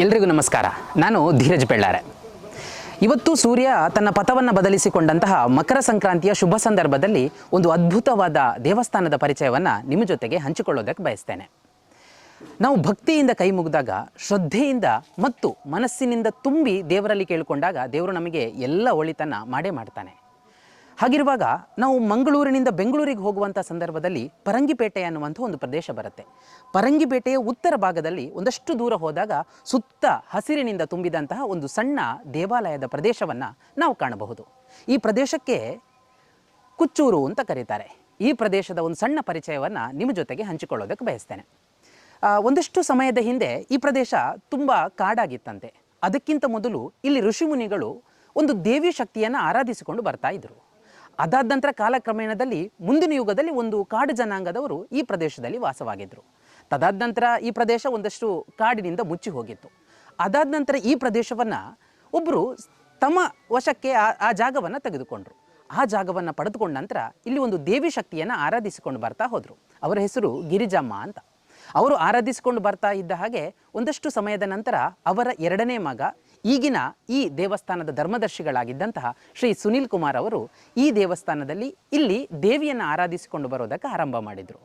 ಎಲ್ರಿಗೂ ನಮಸ್ಕಾರ. ನಾನು ಧೀರಜ್ ಬೆಳ್ಳಾರೆ. ಇವತ್ತು ಸೂರ್ಯ ತನ್ನ ಪಥವನ್ನು ಬದಲಿಸಿಕೊಂಡಂತಹ ಮಕರ ಸಂಕ್ರಾಂತಿಯ ಶುಭ ಸಂದರ್ಭದಲ್ಲಿ ಒಂದು ಅದ್ಭುತವಾದ ದೇವಸ್ಥಾನದ ಪರಿಚಯವನ್ನು ನಿಮ್ಮ ಜೊತೆಗೆ ಹಂಚಿಕೊಳ್ಳೋದಕ್ಕೆ ಬಯಸ್ತೇನೆ. ನಾವು ಭಕ್ತಿಯಿಂದ ಕೈ ಮುಗಿದಾಗ, ಶ್ರದ್ಧೆಯಿಂದ ಮತ್ತು ಮನಸ್ಸಿನಿಂದ ತುಂಬಿ ದೇವರಲ್ಲಿ ಕೇಳಿಕೊಂಡಾಗ ದೇವರು ನಮಗೆ ಎಲ್ಲ ಒಳಿತನ್ನು ಮಾಡೇ ಮಾಡ್ತಾನೆ. ಹಾಗಿರುವಾಗ ನಾವು ಮಂಗಳೂರಿನಿಂದ ಬೆಂಗಳೂರಿಗೆ ಹೋಗುವಂಥ ಸಂದರ್ಭದಲ್ಲಿ ಪರಂಗಿಪೇಟೆ ಅನ್ನುವಂಥ ಒಂದು ಪ್ರದೇಶ ಬರುತ್ತೆ. ಪರಂಗಿಪೇಟೆಯ ಉತ್ತರ ಭಾಗದಲ್ಲಿ ಒಂದಷ್ಟು ದೂರ ಹೋದಾಗ ಸುತ್ತ ಹಸಿರಿನಿಂದ ತುಂಬಿದಂತಹ ಒಂದು ಸಣ್ಣ ದೇವಾಲಯದ ಪ್ರದೇಶವನ್ನು ನಾವು ಕಾಣಬಹುದು. ಈ ಪ್ರದೇಶಕ್ಕೆ ಕುಚ್ಚೂರು ಅಂತ ಕರೀತಾರೆ. ಈ ಪ್ರದೇಶದ ಒಂದು ಸಣ್ಣ ಪರಿಚಯವನ್ನು ನಿಮ್ಮ ಜೊತೆಗೆ ಹಂಚಿಕೊಳ್ಳೋದಕ್ಕೆ ಬಯಸ್ತೇನೆ. ಒಂದಷ್ಟು ಸಮಯದ ಹಿಂದೆ ಈ ಪ್ರದೇಶ ತುಂಬ ಕಾಡಾಗಿತ್ತಂತೆ. ಅದಕ್ಕಿಂತ ಮೊದಲು ಇಲ್ಲಿ ಋಷಿಮುನಿಗಳು ಒಂದು ದೇವಿ ಶಕ್ತಿಯನ್ನು ಆರಾಧಿಸಿಕೊಂಡು ಬರ್ತಾ ಇದ್ದರು. ಅದಾದ ನಂತರ ಕಾಲಕ್ರಮೇಣದಲ್ಲಿ ಮುಂದಿನ ಯುಗದಲ್ಲಿ ಒಂದು ಕಾಡು ಜನಾಂಗದವರು ಈ ಪ್ರದೇಶದಲ್ಲಿ ವಾಸವಾಗಿದ್ದರು. ತದಾದ ನಂತರ ಈ ಪ್ರದೇಶ ಒಂದಷ್ಟು ಕಾಡಿನಿಂದ ಮುಚ್ಚಿ ಹೋಗಿತ್ತು. ಅದಾದ ನಂತರ ಈ ಪ್ರದೇಶವನ್ನು ಒಬ್ಬರು ತಮ್ಮ ವಶಕ್ಕೆ ಆ ಜಾಗವನ್ನು ತೆಗೆದುಕೊಂಡ್ರು. ಆ ಜಾಗವನ್ನು ಪಡೆದುಕೊಂಡ ನಂತರ ಇಲ್ಲಿ ಒಂದು ದೇವಿ ಶಕ್ತಿಯನ್ನು ಆರಾಧಿಸಿಕೊಂಡು ಬರ್ತಾ ಹೋದರು. ಅವರ ಹೆಸರು ಗಿರಿಜಮ್ಮ ಅಂತ. ಅವರು ಆರಾಧಿಸಿಕೊಂಡು ಬರ್ತಾ ಇದ್ದ ಹಾಗೆ ಒಂದಷ್ಟು ಸಮಯದ ನಂತರ ಅವರ ಎರಡನೇ ಮಗ, ಈಗಿನ ಈ ದೇವಸ್ಥಾನದ ಧರ್ಮದರ್ಶಿಗಳಾಗಿದ್ದಂತಹ ಶ್ರೀ ಸುನೀಲ್ ಕುಮಾರ್ ಅವರು ಈ ದೇವಸ್ಥಾನದಲ್ಲಿ ಇಲ್ಲಿ ದೇವಿಯನ್ನು ಆರಾಧಿಸಿಕೊಂಡು ಬರೋದಕ್ಕೆ ಆರಂಭ ಮಾಡಿದರು.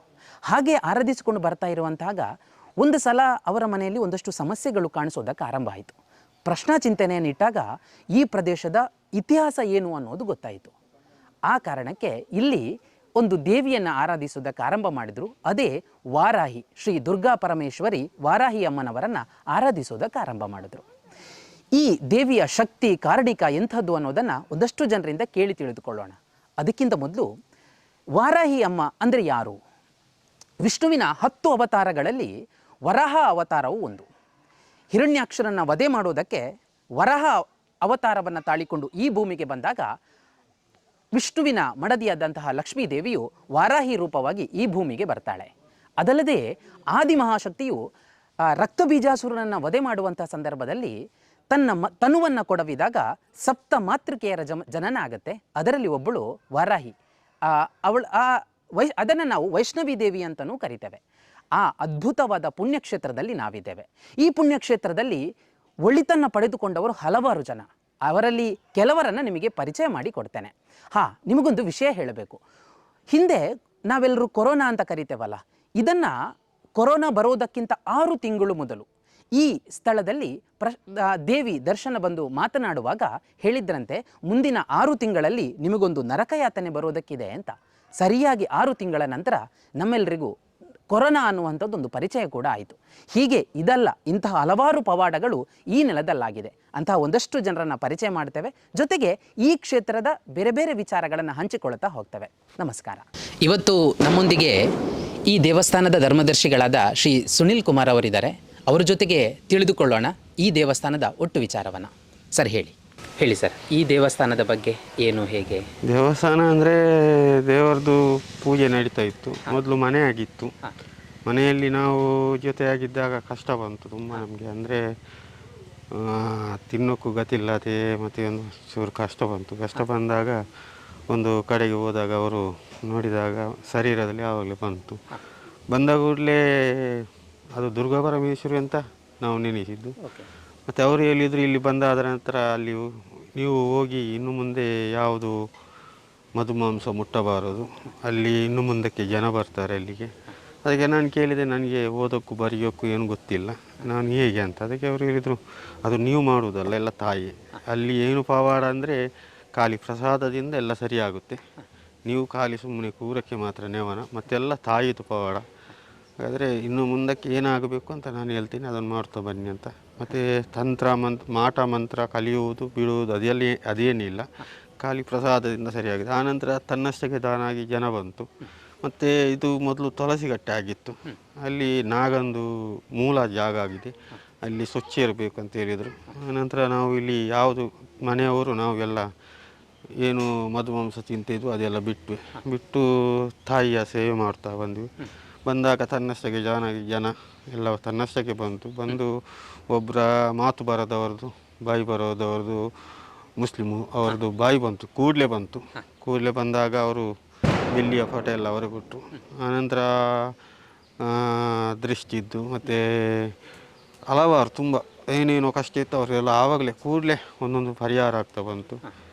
ಹಾಗೆ ಆರಾಧಿಸಿಕೊಂಡು ಬರ್ತಾ ಇರುವಂತಾಗ ಒಂದು ಸಲ ಅವರ ಮನೆಯಲ್ಲಿ ಒಂದಷ್ಟು ಸಮಸ್ಯೆಗಳು ಕಾಣಿಸೋದಕ್ಕೆ ಆರಂಭ ಆಯಿತು. ಪ್ರಶ್ನಾ ಚಿಂತನೆಯನ್ನಿಟ್ಟಾಗ ಈ ಪ್ರದೇಶದ ಇತಿಹಾಸ ಏನು ಅನ್ನೋದು ಗೊತ್ತಾಯಿತು. ಆ ಕಾರಣಕ್ಕೆ ಇಲ್ಲಿ ಒಂದು ದೇವಿಯನ್ನು ಆರಾಧಿಸೋದಕ್ಕೆ ಆರಂಭ ಮಾಡಿದರು. ಅದೇ ವಾರಾಹಿ, ಶ್ರೀ ದುರ್ಗಾ ಪರಮೇಶ್ವರಿ ವಾರಾಹಿ ಅಮ್ಮನವರನ್ನು ಆರಾಧಿಸೋದಕ್ಕೆ ಆರಂಭ ಮಾಡಿದ್ರು. ಈ ದೇವಿಯ ಶಕ್ತಿ ಕಾರಣಿಕ ಎಂಥದ್ದು ಅನ್ನೋದನ್ನು ಒಂದಷ್ಟು ಜನರಿಂದ ಕೇಳಿ ತಿಳಿದುಕೊಳ್ಳೋಣ. ಅದಕ್ಕಿಂತ ಮೊದಲು ವಾರಾಹಿ ಅಮ್ಮ ಅಂದರೆ ಯಾರು? ವಿಷ್ಣುವಿನ 10 ಅವತಾರಗಳಲ್ಲಿ ವರಾಹ ಅವತಾರವು ಒಂದು. ಹಿರಣ್ಯಾಕ್ಷರನ್ನು ವಧೆ ಮಾಡೋದಕ್ಕೆ ವರಾಹ ಅವತಾರವನ್ನು ತಾಳಿಕೊಂಡು ಈ ಭೂಮಿಗೆ ಬಂದಾಗ ವಿಷ್ಣುವಿನ ಮಡದಿಯಾದಂತಹ ಲಕ್ಷ್ಮೀ ದೇವಿಯು ವಾರಾಹಿ ರೂಪವಾಗಿ ಈ ಭೂಮಿಗೆ ಬರ್ತಾಳೆ. ಅದಲ್ಲದೆ ಆದಿಮಹಾಶಕ್ತಿಯು ರಕ್ತಬೀಜಾಸುರನನ್ನು ವಧೆ ಮಾಡುವಂಥ ಸಂದರ್ಭದಲ್ಲಿ ತನ್ನ ತನುವನ್ನು ಕೊಡವಿದಾಗ 7 ಮಾತೃಕೆಯರ ಜನನ ಆಗುತ್ತೆ. ಅದರಲ್ಲಿ ಒಬ್ಬಳು ವಾರಾಹಿ. ಅದನ್ನು ನಾವು ವೈಷ್ಣವಿ ದೇವಿ ಅಂತಲೂ ಕರಿತೇವೆ. ಆ ಅದ್ಭುತವಾದ ಪುಣ್ಯಕ್ಷೇತ್ರದಲ್ಲಿ ನಾವಿದ್ದೇವೆ. ಈ ಪುಣ್ಯಕ್ಷೇತ್ರದಲ್ಲಿ ಒಳಿತನ್ನು ಪಡೆದುಕೊಂಡವರು ಹಲವಾರು ಜನ. ಅವರಲ್ಲಿ ಕೆಲವರನ್ನು ನಿಮಗೆ ಪರಿಚಯ ಮಾಡಿ ಕೊಡ್ತೇನೆ. ನಿಮಗೊಂದು ವಿಷಯ ಹೇಳಬೇಕು. ಹಿಂದೆ ನಾವೆಲ್ಲರೂ ಕೊರೋನಾ ಅಂತ ಕರಿತೇವಲ್ಲ, ಇದನ್ನು ಕೊರೋನಾ ಬರೋದಕ್ಕಿಂತ 6 ತಿಂಗಳು ಮೊದಲು ಈ ಸ್ಥಳದಲ್ಲಿ ದೇವಿ ದರ್ಶನ ಬಂದು ಮಾತನಾಡುವಾಗ ಹೇಳಿದ್ರಂತೆ, ಮುಂದಿನ 6 ತಿಂಗಳಲ್ಲಿ ನಿಮಗೊಂದು ನರಕಯಾತನೆ ಬರೋದಕ್ಕಿದೆ ಅಂತ. ಸರಿಯಾಗಿ 6 ತಿಂಗಳ ನಂತರ ನಮ್ಮೆಲ್ಲರಿಗೂ ಕೊರೋನಾ ಅನ್ನುವಂಥದ್ದೊಂದು ಪರಿಚಯ ಕೂಡ ಆಯಿತು. ಹೀಗೆ ಇದಲ್ಲ, ಇಂತಹ ಹಲವಾರು ಪವಾಡಗಳು ಈ ನೆಲದಲ್ಲಾಗಿದೆ. ಅಂತಹ ಒಂದಷ್ಟು ಜನರನ್ನು ಪರಿಚಯ ಮಾಡ್ತೇವೆ. ಜೊತೆಗೆ ಈ ಕ್ಷೇತ್ರದ ಬೇರೆ ಬೇರೆ ವಿಚಾರಗಳನ್ನು ಹಂಚಿಕೊಳ್ತಾ ಹೋಗ್ತೇವೆ. ನಮಸ್ಕಾರ. ಇವತ್ತು ನಮ್ಮೊಂದಿಗೆ ಈ ದೇವಸ್ಥಾನದ ಧರ್ಮದರ್ಶಿಗಳಾದ ಶ್ರೀ ಸುನೀಲ್ ಕುಮಾರ್ ಅವರಿದ್ದಾರೆ. ಅವರ ಜೊತೆಗೆ ತಿಳಿದುಕೊಳ್ಳೋಣ ಈ ದೇವಸ್ಥಾನದ ಒಟ್ಟು ವಿಚಾರವನ್ನು. ಸರ್ ಹೇಳಿ ಸರ್, ಈ ದೇವಸ್ಥಾನದ ಬಗ್ಗೆ ಏನು, ಹೇಗೆ? ದೇವಸ್ಥಾನ ಅಂದರೆ ದೇವರದು ಪೂಜೆ ನಡೀತಾ ಇತ್ತು. ಮೊದಲು ಮನೆ ಆಗಿತ್ತು. ಮನೆಯಲ್ಲಿ ನಾವು ಜೊತೆಯಾಗಿದ್ದಾಗ ಕಷ್ಟ ಬಂತು ತುಂಬ ನಮಗೆ. ಅಂದರೆ ತಿನ್ನೋಕ್ಕೂ ಗತಿಲ್ಲದೆ ಮತ್ತು ಒಂದು ಚೂರು ಕಷ್ಟ ಬಂದಾಗ ಒಂದು ಕಡೆಗೆ ಹೋದಾಗ ಅವರು ನೋಡಿದಾಗ ಶರೀರದಲ್ಲಿ ಆವಾಗಲೇ ಬಂದ ಕೂಡಲೇ ಅದು ದುರ್ಗಾ ಪರಮೇಶ್ವರಿ ಅಂತ ನಾವು ನೆನೆಸಿದ್ದು. ಮತ್ತು ಅವರು ಹೇಳಿದರು, ಇಲ್ಲಿ ಬಂದಾದ ನಂತರ ಅಲ್ಲಿ ನೀವು ಹೋಗಿ ಇನ್ನು ಮುಂದೆ ಯಾವುದು ಮಧುಮಾಂಸ ಮುಟ್ಟಬಾರದು, ಅಲ್ಲಿ ಇನ್ನು ಮುಂದಕ್ಕೆ ಜನ ಬರ್ತಾರೆ ಅಲ್ಲಿಗೆ. ಅದಕ್ಕೆ ನಾನು ಕೇಳಿದೆ, ನನಗೆ ಓದೋಕ್ಕೂ ಬರೆಯೋಕ್ಕೂ ಏನು ಗೊತ್ತಿಲ್ಲ, ನಾನು ಹೇಗೆ ಅಂತ. ಅದಕ್ಕೆ ಅವರು ಹೇಳಿದರು, ಅದು ನೀವು ಮಾಡುವುದಲ್ಲ, ಎಲ್ಲ ತಾಯಿ. ಅಲ್ಲಿ ಏನು ಪವಾಡ ಅಂದರೆ ಖಾಲಿ ಪ್ರಸಾದದಿಂದ ಎಲ್ಲ ಸರಿಯಾಗುತ್ತೆ, ನೀವು ಖಾಲಿ ಸುಮ್ಮನೆ ಕೂರಕ್ಕೆ ಮಾತ್ರ ನೆವನ, ಮತ್ತೆಲ್ಲ ತಾಯಿದು ಪವಾಡ. ಹಾಗಾದರೆ ಇನ್ನು ಮುಂದಕ್ಕೆ ಏನಾಗಬೇಕು ಅಂತ ನಾನು ಹೇಳ್ತೀನಿ, ಅದನ್ನು ಮಾಡ್ತಾ ಬನ್ನಿ ಅಂತ. ಮತ್ತು ತಂತ್ರ ಮಾಟ ಮಂತ್ರ ಕಲಿಯುವುದು ಬಿಡುವುದು ಅದೇನಿಲ್ಲ, ಖಾಲಿ ಪ್ರಸಾದದಿಂದ ಸರಿಯಾಗಿದೆ. ಆನಂತರ ತನ್ನಷ್ಟಕ್ಕೆ ತಾನಾಗಿ ಜನ ಬಂತು. ಮತ್ತು ಇದು ಮೊದಲು ತುಳಸಿಗಟ್ಟೆ ಆಗಿತ್ತು. ಅಲ್ಲಿ ನಾಗಂದು ಮೂಲ ಜಾಗ ಆಗಿದೆ, ಅಲ್ಲಿ ಸ್ವಚ್ಛ ಇರಬೇಕು ಅಂತ ಹೇಳಿದರು. ಆನಂತರ ನಾವು ಇಲ್ಲಿ ಯಾವುದು ಮನೆಯವರು ನಾವೆಲ್ಲ ಏನು ಮಧುಮಾಂಸ ತಿಂತಿದ್ವು ಅದೆಲ್ಲ ಬಿಟ್ಟು ತಾಯಿಯ ಸೇವೆ ಮಾಡ್ತಾ ಬಂದಾಗ ತನ್ನಷ್ಟಕ್ಕೆ ಜನ ಎಲ್ಲ ತನ್ನಷ್ಟಕ್ಕೆ ಬಂದು ಒಬ್ಬರ ಮಾತು ಬರೋದವ್ರದ್ದು ಬಾಯಿ ಬರೋದವ್ರದ್ದು ಮುಸ್ಲಿಮು ಅವರದ್ದು ಬಾಯಿ ಕೂಡಲೇ ಬಂದಾಗ ಅವರು ಬೆಳ್ಳಿಯ ಫೋಟೋ ಎಲ್ಲ ಅವರೇ ಕೊಟ್ಟರು. ಆನಂತರ ದೃಷ್ಟಿದ್ದು ಮತ್ತು ಹಲವಾರು ತುಂಬ ಏನೇನೋ ಕಷ್ಟ ಇತ್ತು ಅವರೆಲ್ಲ ಆವಾಗಲೇ ಕೂಡಲೇ ಒಂದೊಂದು ಪರಿಹಾರ ಆಗ್ತಾ ಬಂತು.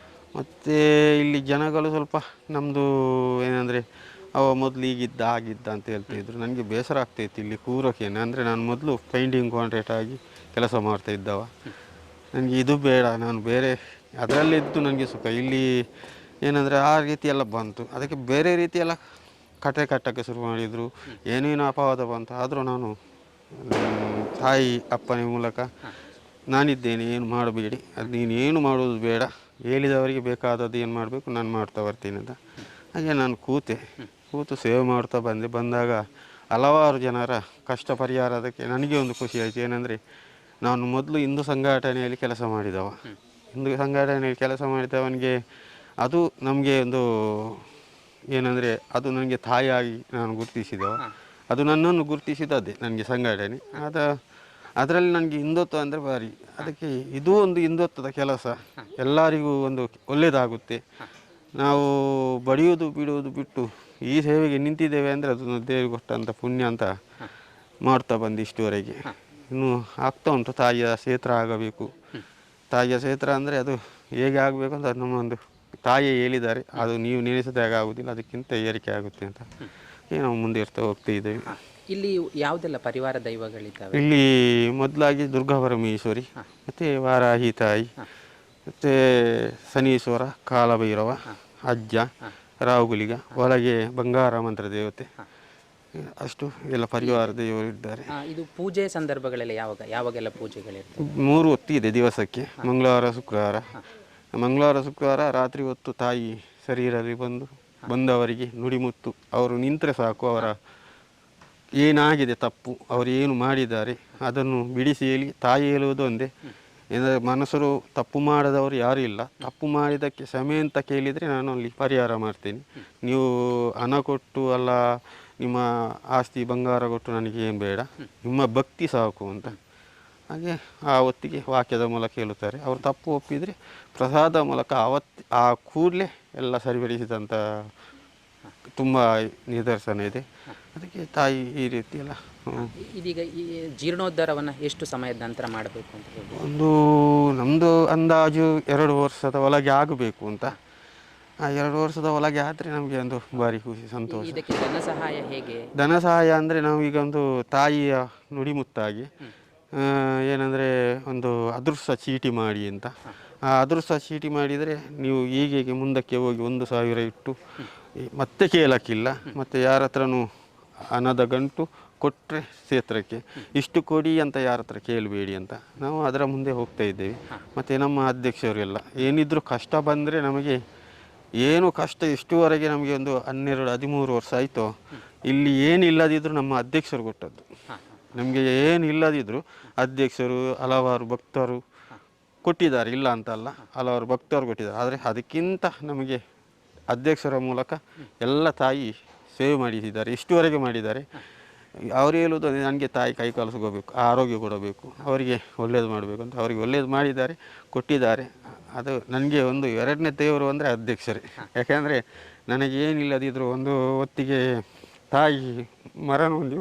ಮತ್ತು ಇಲ್ಲಿ ಜನಗಳು ಸ್ವಲ್ಪ ನಮ್ಮದು ಏನಂದರೆ ಅವ ಮೊದಲು ಈಗಿದ್ದ ಆಗಿದ್ದ ಅಂತ ಹೇಳ್ತಾಯಿದ್ರು. ನನಗೆ ಬೇಸರ ಆಗ್ತಾಯಿತ್ತು ಇಲ್ಲಿ ಕೂರೋಕೇನೆ. ಅಂದರೆ ನಾನು ಮೊದಲು ಪೇಂಟಿಂಗ್ ಕಾಂಟ್ರಾಕ್ಟ್ ಆಗಿ ಕೆಲಸ ಮಾಡ್ತಾ ಇದ್ದವ. ನನಗೆ ಇದು ಬೇಡ, ನಾನು ಬೇರೆ ಅದರಲ್ಲಿದ್ದು ನನಗೆ ಸುಖ. ಇಲ್ಲಿ ಏನಂದರೆ ಆ ರೀತಿ ಎಲ್ಲ ಬಂತು, ಅದಕ್ಕೆ ಬೇರೆ ರೀತಿಯೆಲ್ಲ ಕಟ್ಟಕ್ಕೆ ಶುರು ಮಾಡಿದರು. ಏನೇನು ಅಪವಾದ ಬಂತು. ಆದರೂ ನಾನು ತಾಯಿ ಅಪ್ಪನ ಮೂಲಕ ನಾನಿದ್ದೇನೆ, ಏನು ಮಾಡಬೇಡಿ, ಅದು ನೀನೇನು ಮಾಡೋದು ಬೇಡ, ಹೇಳಿದವರಿಗೆ ಬೇಕಾದದ್ದು ಏನು ಮಾಡಬೇಕು ನಾನು ಮಾಡ್ತಾ ಬರ್ತೀನಿ ಅಂತ. ಹಾಗೆ ನಾನು ಕೂತು ಸೇವೆ ಮಾಡ್ತಾ ಬಂದಾಗ ಹಲವಾರು ಜನರ ಕಷ್ಟ ಪರಿಹಾರದಕ್ಕೆ ನನಗೆ ಒಂದು ಖುಷಿ ಆಯಿತು. ಏನಂದರೆ ನಾನು ಮೊದಲು ಹಿಂದೂ ಸಂಘಟನೆಯಲ್ಲಿ ಕೆಲಸ ಮಾಡಿದವ. ಹಿಂದೂ ಸಂಘಟನೆಯಲ್ಲಿ ಕೆಲಸ ಮಾಡಿದವನಿಗೆ ಅದು ನಮಗೆ ಒಂದು ಏನಂದರೆ ಅದು ನನಗೆ ತಾಯಿಯಾಗಿ ನಾನು ಗುರುತಿಸಿದವ. ಅದು ನನ್ನನ್ನು ಗುರುತಿಸಿದದ್ದೇ ನನಗೆ ಸಂಘಟನೆ. ಅದರಲ್ಲಿ ನನಗೆ ಹಿಂದುತ್ವ ಅಂದರೆ ಭಾರಿ. ಅದಕ್ಕೆ ಇದು ಒಂದು ಹಿಂದುತ್ವದ ಕೆಲಸ, ಎಲ್ಲರಿಗೂ ಒಂದು ಒಳ್ಳೆಯದಾಗುತ್ತೆ. ನಾವು ಬಡಿಯೋದು ಬಿಡುವುದು ಬಿಟ್ಟು ಈ ಸೇವೆಗೆ ನಿಂತಿದ್ದೇವೆ ಅಂದರೆ ಅದು ದೇವರಿಗೆ ಕೊಟ್ಟಂಥ ಪುಣ್ಯ ಅಂತ ಮಾಡ್ತಾ ಬಂದು ಇಷ್ಟುವರೆಗೆ. ಇನ್ನು ಆಗ್ತಾ ಉಂಟು. ತಾಯಿಯ ಕ್ಷೇತ್ರ ಆಗಬೇಕು. ತಾಯಿಯ ಕ್ಷೇತ್ರ ಅಂದರೆ ಅದು ಹೇಗೆ ಆಗಬೇಕು ಅಂತ ನಮ್ಮ ಒಂದು ತಾಯಿ ಹೇಳಿದ್ದಾರೆ. ಅದು ನೀವು ನೆನೆಸಿದಾಗ ಆಗೋದಿಲ್ಲ, ಅದಕ್ಕಿಂತ ಏರಿಕೆ ಆಗುತ್ತೆ ಅಂತ ನಾವು ಮುಂದೆ ಹೋಗ್ತಾ ಇದ್ದೇವೆ. ಇಲ್ಲಿ ಯಾವುದೆಲ್ಲ ಪರಿವಾರ ದೈವಗಳಿದ್ದಾವೆ? ಇಲ್ಲಿ ಮೊದಲಾಗಿ ದುರ್ಗಾ ಪರಮೇಶ್ವರಿ, ಮತ್ತು ವಾರಾಹಿ ತಾಯಿ, ಮತ್ತು ಶನೀಶ್ವರ, ಕಾಲಭೈರವ, ಅಜ್ಜ, ರಾಹುಗುಲಿಗ, ಒಳಗೆ ಬಂಗಾರ ಮಂತ್ರ ದೇವತೆ, ಅಷ್ಟು ಎಲ್ಲ ಪರಿವಾರ ದೇವರು ಇದ್ದಾರೆ. ಇದು ಪೂಜೆ ಸಂದರ್ಭಗಳೆಲ್ಲ ಯಾವಾಗೆಲ್ಲ ಪೂಜೆಗಳಿರ್ತವೆ? 3 ಹೊತ್ತು ಇದೆ ದಿವಸಕ್ಕೆ. ಮಂಗಳವಾರ ಶುಕ್ರವಾರ ರಾತ್ರಿ ಹೊತ್ತು ತಾಯಿ ಶರೀರದಲ್ಲಿ ಬಂದವರಿಗೆ ನುಡಿಮುತ್ತು. ಅವರು ನಿಂತರೆ ಸಾಕು, ಅವರ ಏನಾಗಿದೆ ತಪ್ಪು, ಅವರು ಏನು ಮಾಡಿದ್ದಾರೆ ಅದನ್ನು ಬಿಡಿಸಿ ಹೇಳಿ. ತಾಯಿ ಹೇಳುವುದು ಒಂದೇ, ಏನಾದರೆ ಮನಸ್ಸರು ತಪ್ಪು ಮಾಡದವರು ಯಾರೂ ಇಲ್ಲ. ತಪ್ಪು ಮಾಡಿದ್ದಕ್ಕೆ ಕ್ಷಮೆ ಅಂತ ಕೇಳಿದರೆ ನಾನು ಅಲ್ಲಿ ಪರಿಹಾರ ಮಾಡ್ತೀನಿ. ನೀವು ಹಣ ಕೊಟ್ಟು ಅಲ್ಲ, ನಿಮ್ಮ ಆಸ್ತಿ ಬಂಗಾರ ಕೊಟ್ಟು ನನಗೆ ಏನು ಬೇಡ, ನಿಮ್ಮ ಭಕ್ತಿ ಸಾಕು ಅಂತ. ಹಾಗೆ ಆ ಹೊತ್ತಿಗೆ ವಾಕ್ಯದ ಮೂಲಕ ಹೇಳುತ್ತಾರೆ. ಅವರು ತಪ್ಪು ಒಪ್ಪಿದರೆ ಪ್ರಸಾದ ಮೂಲಕ ಆ ಕೂಡಲೇ ಎಲ್ಲ ಸರಿಪಡಿಸಿದಂಥ ತುಂಬ ನಿದರ್ಶನ ಇದೆ. ಅದಕ್ಕೆ ತಾಯಿ ಈ ರೀತಿ ಎಲ್ಲ. ಇದೀಗ ಈ ಜೀರ್ಣೋದ್ಧಾರವನ್ನು ಎಷ್ಟು ಸಮಯದ ನಂತರ ಮಾಡಬೇಕು ಅಂತ ಹೇಳಿ? ನಮ್ಮದು ಅಂದಾಜು 2 ವರ್ಷದ ಒಳಗೆ ಆಗಬೇಕು ಅಂತ. ಆ 2 ವರ್ಷದ ಒಳಗೆ ಆದರೆ ನಮಗೆ ಒಂದು ಭಾರಿ ಖುಷಿ, ಸಂತೋಷ. ಇದಕ್ಕೆ ಧನ ಸಹಾಯ ಹೇಗೆ? ಧನ ಸಹಾಯ ಅಂದರೆ ನಾವು ಈಗ ಒಂದು ತಾಯಿಯ ನುಡಿಮುತ್ತಾಗಿ ಏನಂದರೆ ಒಂದು ಅದೃಷ್ಟ ಚೀಟಿ ಮಾಡಿ ಅಂತ. ಆ ಅದೃಷ್ಟ ಚೀಟಿ ಮಾಡಿದರೆ ನೀವು ಹೀಗೆ ಮುಂದಕ್ಕೆ ಹೋಗಿ 1,000 ಇಟ್ಟು ಮತ್ತೆ ಕೇಳೋಕ್ಕಿಲ್ಲ. ಮತ್ತು ಯಾರ ಹತ್ರನೂ ಹಣದ ಗಂಟು ಕೊಟ್ಟರೆ ಕ್ಷೇತ್ರಕ್ಕೆ ಇಷ್ಟು ಕೊಡಿ ಅಂತ ಯಾರ ಹತ್ರ ಕೇಳಬೇಡಿ ಅಂತ ನಾವು ಅದರ ಮುಂದೆ ಹೋಗ್ತಾ ಇದ್ದೇವೆ. ಮತ್ತು ನಮ್ಮ ಅಧ್ಯಕ್ಷರು ಏನಿದ್ರೂ ಕಷ್ಟ ಬಂದರೆ ನಮಗೆ ಏನು ಕಷ್ಟ ಇಷ್ಟುವರೆಗೆ ನಮಗೆ ಒಂದು 12-13 ವರ್ಷ ಆಯಿತು. ಇಲ್ಲಿ ಏನಿಲ್ಲದಿದ್ದರೂ ನಮ್ಮ ಅಧ್ಯಕ್ಷರು ಕೊಟ್ಟದ್ದು. ನಮಗೆ ಏನಿಲ್ಲದಿದ್ದರೂ ಅಧ್ಯಕ್ಷರು ಹಲವಾರು ಭಕ್ತರು ಕೊಟ್ಟಿದ್ದಾರೆ, ಇಲ್ಲ ಅಂತಲ್ಲ, ಹಲವಾರು ಭಕ್ತರು ಕೊಟ್ಟಿದ್ದಾರೆ. ಆದರೆ ಅದಕ್ಕಿಂತ ನಮಗೆ ಅಧ್ಯಕ್ಷರ ಮೂಲಕ ಎಲ್ಲ ತಾಯಿ ಸೇವೆ ಮಾಡಿಸಿದ್ದಾರೆ, ಇಷ್ಟುವರೆಗೆ ಮಾಡಿದ್ದಾರೆ. ಅವರು ಹೇಳೋದು ನನಗೆ ತಾಯಿ ಕೈ ಕಾಲು ಸಿಗಬೇಕು, ಆರೋಗ್ಯ ಕೊಡಬೇಕು, ಅವರಿಗೆ ಒಳ್ಳೇದು ಮಾಡಬೇಕು ಅಂತ. ಅವರಿಗೆ ಒಳ್ಳೇದು ಮಾಡಿದ್ದಾರೆ, ಕೊಟ್ಟಿದ್ದಾರೆ. ಅದು ನನಗೆ ಒಂದು 2ನೇ ದೇವರು ಅಂದರೆ ಅಧ್ಯಕ್ಷರೇ. ಯಾಕೆಂದರೆ ನನಗೇನಿಲ್ಲದಿದ್ದರೂ ಒಂದು ಹೊತ್ತಿಗೆ ತಾಯಿ ಮರಣ ಹೊಂದಿ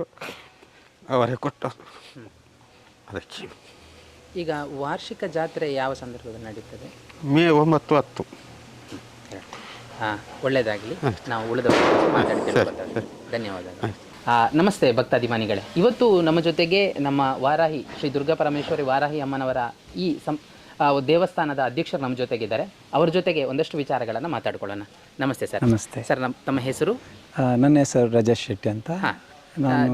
ಅವರೇ ಕೊಟ್ಟರು. ಅದಕ್ಕೆ ಈಗ ವಾರ್ಷಿಕ ಜಾತ್ರೆ ಯಾವ ಸಂದರ್ಭದಲ್ಲಿ ನಡೀತದೆ? ಮೇ 9, 10. ಒಳ್ಳೆಯದಾಗಲಿ. ನಾವು ಉಳಿದ ಮಾತಾಡ್ತೇವೆ. ಧನ್ಯವಾದಗಳು. ನಮಸ್ತೆ ಭಕ್ತಾಭಿಮಾನಿಗಳೇ. ಇವತ್ತು ನಮ್ಮ ಜೊತೆಗೆ ನಮ್ಮ ವಾರಾಹಿ ಶ್ರೀ ದುರ್ಗಾ ಪರಮೇಶ್ವರಿ ವಾರಾಹಿ ಅಮ್ಮನವರ ಈ ದೇವಸ್ಥಾನದ ಅಧ್ಯಕ್ಷರು ನಮ್ಮ ಜೊತೆಗಿದ್ದಾರೆ. ಅವರ ಜೊತೆಗೆ ಒಂದಷ್ಟು ವಿಚಾರಗಳನ್ನು ಮಾತಾಡ್ಕೊಳ್ಳೋಣ. ನಮಸ್ತೆ ಸರ್. ನಮಸ್ತೆ ಸರ್. ತಮ್ಮ ಹೆಸರು? ನನ್ನ ಹೆಸರು ರಾಜೇಶ್ ಶೆಟ್ಟಿ ಅಂತ.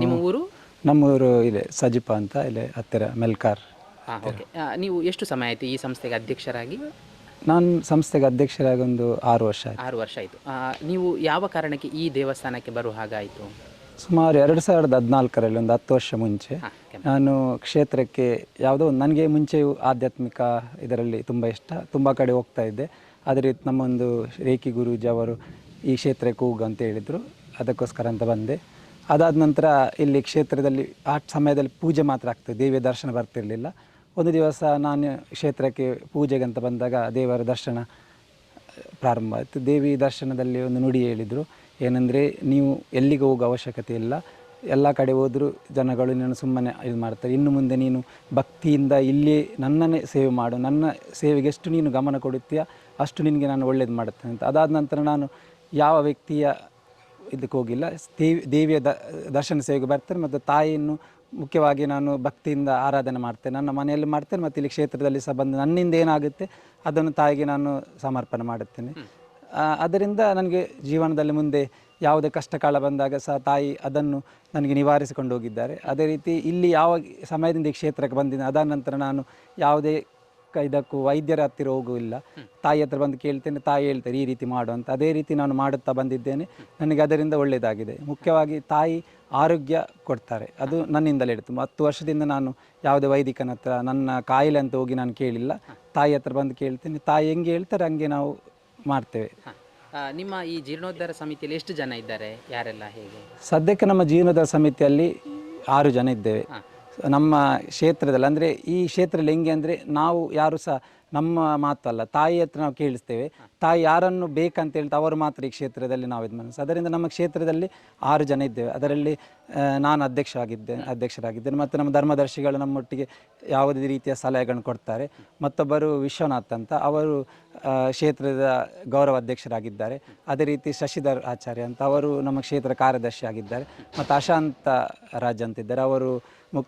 ನಿಮ್ಮ ಊರು? ನಮ್ಮೂರು ಇದೆ ಸಜಿಪ ಅಂತ, ಇಲ್ಲಿ ಹತ್ತಿರ ಮೆಲ್ಕಾರ್. ಓಕೆ. ನೀವು ಎಷ್ಟು ಸಮಯ ಆಯಿತು ಈ ಸಂಸ್ಥೆಗೆ ಅಧ್ಯಕ್ಷರಾಗಿ? ನಾನು ಸಂಸ್ಥೆಗೆ ಅಧ್ಯಕ್ಷರಾಗಿ ಒಂದು 6 ವರ್ಷ ಆಯಿತು. 6 ವರ್ಷ ಆಯಿತು. ನೀವು ಯಾವ ಕಾರಣಕ್ಕೆ ಈ ದೇವಸ್ಥಾನಕ್ಕೆ ಬರುವ ಹಾಗಾಯಿತು? ಸುಮಾರು 2014ರಲ್ಲಿ ಒಂದು 10 ವರ್ಷ ಮುಂಚೆ ನಾನು ಕ್ಷೇತ್ರಕ್ಕೆ ಯಾವುದೋ ನನಗೆ ಮುಂಚೆಯೂ ಆಧ್ಯಾತ್ಮಿಕ ಇದರಲ್ಲಿ ತುಂಬ ಇಷ್ಟ, ತುಂಬ ಕಡೆ ಹೋಗ್ತಾ ಇದ್ದೆ. ಆದರೆ ನಮ್ಮೊಂದು ರೇಖಿ ಗುರೂಜಿ ಅವರು ಈ ಕ್ಷೇತ್ರಕ್ಕೆ ಹೋಗು ಅಂತ ಹೇಳಿದರು, ಅದಕ್ಕೋಸ್ಕರ ಅಂತ ಬಂದೆ. ಅದಾದ ನಂತರ ಇಲ್ಲಿ ಕ್ಷೇತ್ರದಲ್ಲಿ ಆ ಸಮಯದಲ್ಲಿ ಪೂಜೆ ಮಾತ್ರ ಆಗ್ತದೆ, ದೇವಿಯ ದರ್ಶನ ಬರ್ತಿರಲಿಲ್ಲ. ಒಂದು ದಿವಸ ನಾನು ಕ್ಷೇತ್ರಕ್ಕೆ ಪೂಜೆಗೆ ಅಂತ ಬಂದಾಗ ದೇವರ ದರ್ಶನ ಪ್ರಾರಂಭ ಆಯಿತು. ದೇವಿ ದರ್ಶನದಲ್ಲಿ ಒಂದು ನುಡಿ ಹೇಳಿದರು, ಏನಂದರೆ ನೀವು ಎಲ್ಲಿಗೆ ಹೋಗೋ ಅವಶ್ಯಕತೆ ಇಲ್ಲ, ಎಲ್ಲ ಕಡೆ ಹೋದರೂ ಜನಗಳು ನಿನ್ನನ್ನು ಸುಮ್ಮನೆ ಇದು ಮಾಡ್ತಾರೆ. ಇನ್ನು ಮುಂದೆ ನೀನು ಭಕ್ತಿಯಿಂದ ಇಲ್ಲಿ ನನ್ನನ್ನೇ ಸೇವೆ ಮಾಡು, ನನ್ನ ಸೇವೆಗೆ ಎಷ್ಟು ನೀನು ಗಮನ ಕೊಡುತ್ತೀಯ ಅಷ್ಟು ನಿನಗೆ ನಾನು ಒಳ್ಳೇದು ಮಾಡುತ್ತೇನೆ ಅಂತ. ಅದಾದ ನಂತರ ನಾನು ಯಾವ ವ್ಯಕ್ತಿಯ ಇದಕ್ಕೆ ಹೋಗಿಲ್ಲ, ದೇವಿಯ ದರ್ಶನ ಸೇವೆಗೆ ಬರ್ತೇನೆ ಮತ್ತು ತಾಯಿಯನ್ನು ಮುಖ್ಯವಾಗಿ ನಾನು ಭಕ್ತಿಯಿಂದ ಆರಾಧನೆ ಮಾಡ್ತೇನೆ. ನನ್ನ ಮನೆಯಲ್ಲಿ ಮಾಡ್ತೇನೆ ಮತ್ತು ಇಲ್ಲಿ ಕ್ಷೇತ್ರದಲ್ಲಿ ಸಹ ಬಂದು ನನ್ನಿಂದ ಏನಾಗುತ್ತೆ ಅದನ್ನು ತಾಯಿಗೆ ನಾನು ಸಮರ್ಪಣೆ ಮಾಡುತ್ತೇನೆ. ಅದರಿಂದ ನನಗೆ ಜೀವನದಲ್ಲಿ ಮುಂದೆ ಯಾವುದೇ ಕಷ್ಟ ಕಾಲ ಬಂದಾಗ ಸಹ ತಾಯಿ ಅದನ್ನು ನನಗೆ ನಿವಾರಿಸಿಕೊಂಡು ಹೋಗಿದ್ದಾರೆ. ಅದೇ ರೀತಿ ಇಲ್ಲಿ ಯಾವ ಸಮಯದಿಂದ ಈ ಕ್ಷೇತ್ರಕ್ಕೆ ಬಂದಿದ್ದೆ ಅದಾದ ನಂತರ ನಾನು ಯಾವುದೇ ಇದಕ್ಕೂ ವೈದ್ಯರ ಹತ್ತಿರ ಹೋಗುವುದಿಲ್ಲ, ತಾಯಿ ಹತ್ರ ಬಂದು ಕೇಳ್ತೇನೆ, ತಾಯಿ ಹೇಳ್ತಾರೆ ಈ ರೀತಿ ಮಾಡು ಅಂತ. ಅದೇ ರೀತಿ ನಾನು ಮಾಡುತ್ತಾ ಬಂದಿದ್ದೇನೆ, ನನಗೆ ಅದರಿಂದ ಒಳ್ಳೆಯದಾಗಿದೆ. ಮುಖ್ಯವಾಗಿ ತಾಯಿ ಆರೋಗ್ಯ ಕೊಡ್ತಾರೆ, ಅದು ನನ್ನಿಂದಲೇ ಹಿಡಿತು. 10 ವರ್ಷದಿಂದ ನಾನು ಯಾವುದೇ ವೈದಿಕನ ಹತ್ರ ನನ್ನ ಕಾಯಿಲೆ ಅಂತ ಹೋಗಿ ನಾನು ಕೇಳಿಲ್ಲ, ತಾಯಿ ಹತ್ರ ಬಂದು ಕೇಳ್ತೇನೆ, ತಾಯಿ ಹೆಂಗೆ ಹೇಳ್ತಾರೆ ಹಂಗೆ ನಾವು ಮಾಡ್ತೇವೆ. ನಿಮ್ಮ ಈ ಜೀರ್ಣೋದ್ಧಾರ ಸಮಿತಿಯಲ್ಲಿ ಎಷ್ಟು ಜನ ಇದ್ದಾರೆ, ಯಾರೆಲ್ಲ, ಹೇಗೆ? ಸದ್ಯಕ್ಕೆ ನಮ್ಮ ಜೀರ್ಣೋದ್ಧಾರ ಸಮಿತಿಯಲ್ಲಿ 6 ಜನ ಇದ್ದೇವೆ ನಮ್ಮ ಕ್ಷೇತ್ರದಲ್ಲಿ. ಅಂದರೆ ಈ ಕ್ಷೇತ್ರದಲ್ಲಿ ಹೆಂಗೆ ಅಂದರೆ ನಾವು ಯಾರು ಸಹ ನಮ್ಮ ಮಾತು ಅಲ್ಲ, ತಾಯಿ ಹತ್ರ ನಾವು ಕೇಳಿಸ್ತೇವೆ, ತಾಯಿ ಯಾರನ್ನು ಬೇಕಂತ ಹೇಳ್ತಾ ಅವರು ಮಾತ್ರ ಈ ಕ್ಷೇತ್ರದಲ್ಲಿ ನಾವು ಇದು ಮಾಡಿ. ಅದರಿಂದ ನಮ್ಮ ಕ್ಷೇತ್ರದಲ್ಲಿ 6 ಜನ ಇದ್ದೇವೆ. ಅದರಲ್ಲಿ ನಾನು ಅಧ್ಯಕ್ಷರಾಗಿದ್ದೇನೆ ಮತ್ತು ನಮ್ಮ ಧರ್ಮದರ್ಶಿಗಳು ನಮ್ಮೊಟ್ಟಿಗೆ ಯಾವುದೇ ರೀತಿಯ ಸಲಹೆಗಳನ್ನು ಕೊಡ್ತಾರೆ. ಮತ್ತೊಬ್ಬರು ವಿಶ್ವನಾಥ್ ಅಂತ, ಅವರು ಕ್ಷೇತ್ರದ ಗೌರವ ಅಧ್ಯಕ್ಷರಾಗಿದ್ದಾರೆ. ಅದೇ ರೀತಿ ಶಶಿಧರ್ ಆಚಾರ್ಯ ಅಂತ, ಅವರು ನಮ್ಮ ಕ್ಷೇತ್ರ ಕಾರ್ಯದರ್ಶಿ ಆಗಿದ್ದಾರೆ. ಮತ್ತು ಅಶಾಂತ ರಾಜ್ ಅಂತಿದ್ದಾರೆ, ಅವರು